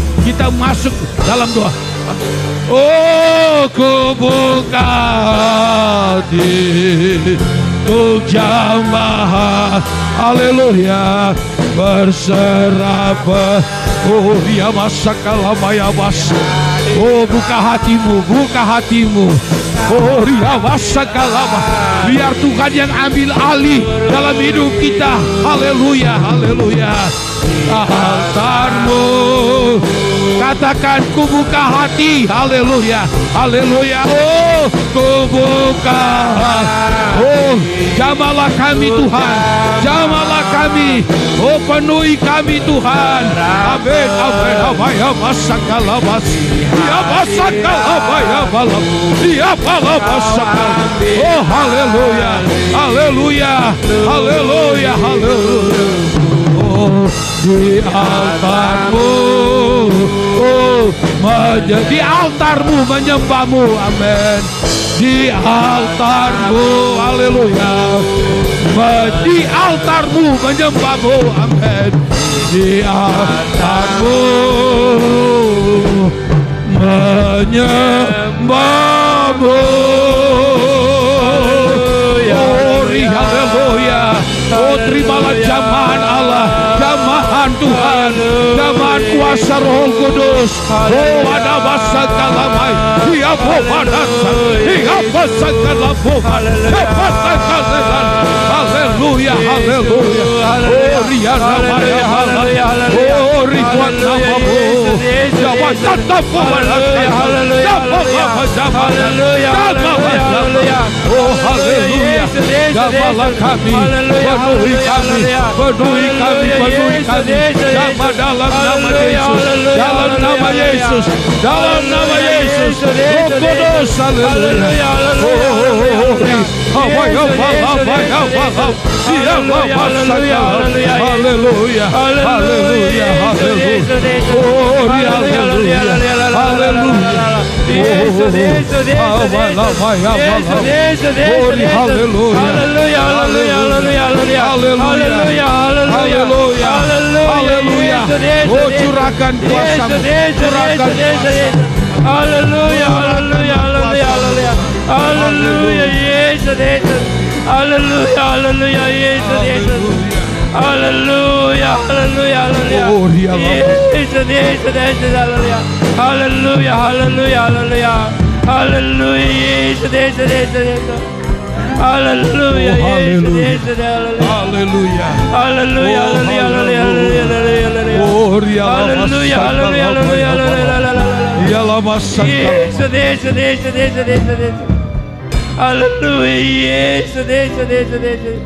S2: masuk dalam doa. Ku buka hati untuk jamahan, haleluya, berserah ya masakalama bas. Buka hatimu, buka hatimu. Ria masakalama. Biar Tuhan yang ambil alih dalam hidup kita. Haleluya, haleluya. Altar-Mu, katakan, ku buka hati. Haleluya, haleluya. Ku buka. Jamalah kami Tuhan, jamalah kami. Penuhi kami Tuhan. Amin, amin. Ya masakalabas, ya masakalaba, ya balam, ya balam masakal. Haleluya, haleluya, haleluya, haleluya. Di altar-Mu, di altar-Mu menyembah-Mu, amin. Di altar-Mu, haleluya. Di altar-Mu menyembah-Mu, amin. Di altar-Mu menyembah-Mu. Haleluya. Terimalah jamahan Allah, jamahan Tuhan, jamahan kuasa Roh Kudus. Ada masalah, dia pemanasa, dia masalah, haleluya, haleluya. Ria namanya, haleluya, Ridwan namamu, jamahan tetap pemanasa, haleluya, haleluya, haleluya. Jamalah kami, penuhi kami, penuhi kami, penuhi kami. Jamaah dalam nama Yesus, dalam nama Yesus, dalam nama Yesus. Roh Kudus, haleluya. Haleluya, haleluya, haleluya, curahkan kuasa-Mu, curahkan kuasa.
S3: Haleluya, haleluya, haleluya, haleluya. Haleluya, Yesus, Yesus. Haleluya, haleluya, Yesus, Yesus. Haleluya, haleluya, haleluya. Yesus, Yesus, Yesus, haleluya. Haleluya, haleluya, haleluya. Haleluya, Yesus, Yesus, Yesus, Yesus. Haleluya, Yesus, Yesus, haleluya.
S2: Haleluya.
S3: Haleluya, haleluya, haleluya, haleluya. Haleluya, haleluya, haleluya, haleluya. Yesus, Yesus, Yesus, Yesus, Yesus. Haleluya, Yesus, Yesus, Yesus, Yesus.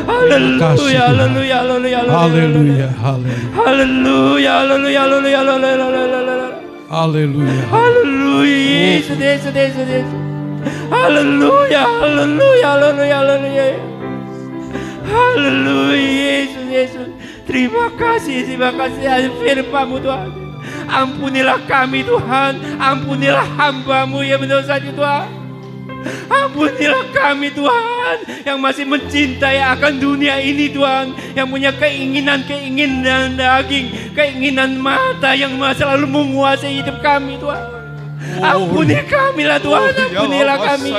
S3: Haleluya, haleluya, haleluya,
S2: haleluya, haleluya.
S3: haleluya, haleluya, haleluya, haleluya.
S2: Haleluya.
S3: Haleluya, Yesus, Yesus, Yesus, Yesus. Haleluya, haleluya, haleluya, haleluya. Haleluya, Yesus, Yesus. Terima kasih atas firman-Mu Tuhan. Ampunilah kami Tuhan, ampunilah hamba-Mu yang berdosa Tuhan. Ampunilah kami Tuhan yang masih mencintai akan dunia ini Tuhan, yang punya keinginan daging, keinginan mata yang selalu menguasai hidup kami Tuhan. Ampuni kami lah Tuhan, ampunilah kami.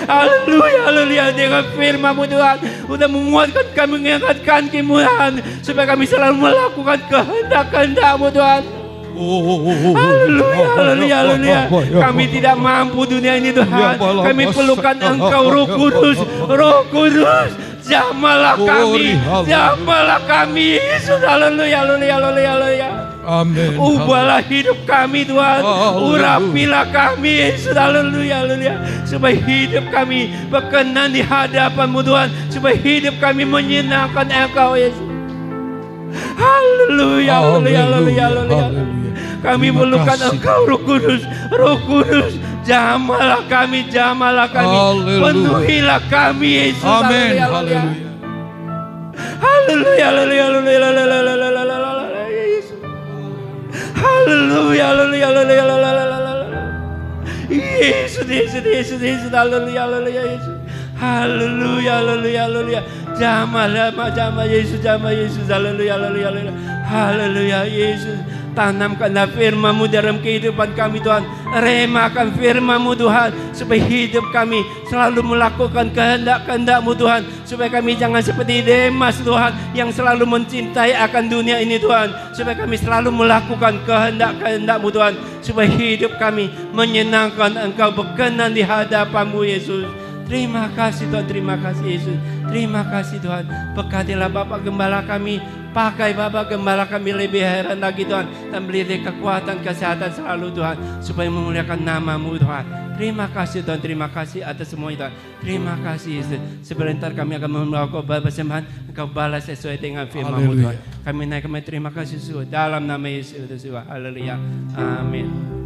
S3: Haleluya, haleluya. Dengan firman-Mu Tuhan sudah menguatkan kami, mengingatkan kami Tuhan, supaya kami selalu melakukan kehendak-kehendak-Mu Tuhan. Haleluya, haleluya, haleluya. Kami tidak mampu dunia ini Tuhan. Kami perlukan Engkau Roh Kudus. Roh Kudus, jamahlah kami, jamahlah kami Yesus. Haleluya, haleluya, haleluya, haleluya.
S2: Amin.
S3: Ubahlah hidup kami Tuhan. Urapilah kami Yesus. Haleluya, haleluya. Supaya hidup kami berkenan di hadapan-Mu Tuhan. Supaya hidup kami menyenangkan Engkau Yesus. Haleluya, haleluya, haleluya, haleluya. Kami perlukan Engkau Roh Kudus. Roh Kudus, jamahlah kami, jamahlah kami. Penuhilah kami Yesus.
S2: Amin.
S3: Haleluya,
S2: Haleluya.
S3: haleluya, haleluya, haleluya. Haleluya, haleluya, haleluya, haleluya. Yesus, Yesus, Yesus, Yesus, haleluya, haleluya, Yesus. Haleluya, haleluya, haleluya. Jamahlah, jamah Yesus, jamah Yesus, haleluya, haleluya, haleluya. Haleluya, Yesus. Tanamkanlah firman-Mu dalam kehidupan kami Tuhan. Remakan firman-Mu Tuhan, supaya hidup kami selalu melakukan kehendak-kehendak-Mu Tuhan. Supaya kami jangan seperti Demas Tuhan, yang selalu mencintai akan dunia ini Tuhan. Supaya kami selalu melakukan kehendak-kehendak-Mu Tuhan. Supaya hidup kami menyenangkan Engkau, berkenan di hadapan-Mu Yesus. Terima kasih Tuhan, terima kasih Yesus. Terima kasih Tuhan. Berkatilah Bapak Gembala kami. Pakai Bapak Gembala kami lebih heran lagi Tuhan. Dan beri kekuatan, kesehatan selalu Tuhan. Supaya memuliakan nama-Mu Tuhan. Terima kasih Tuhan, terima kasih atas semua Tuhan. Terima kasih Yesus. Sebentar kami akan membawa persembahan. Engkau balas sesuai dengan firman-Mu Tuhan. Kami naik, kami terima kasih Yesus. Dalam nama Yesus. Haleluya. Amin.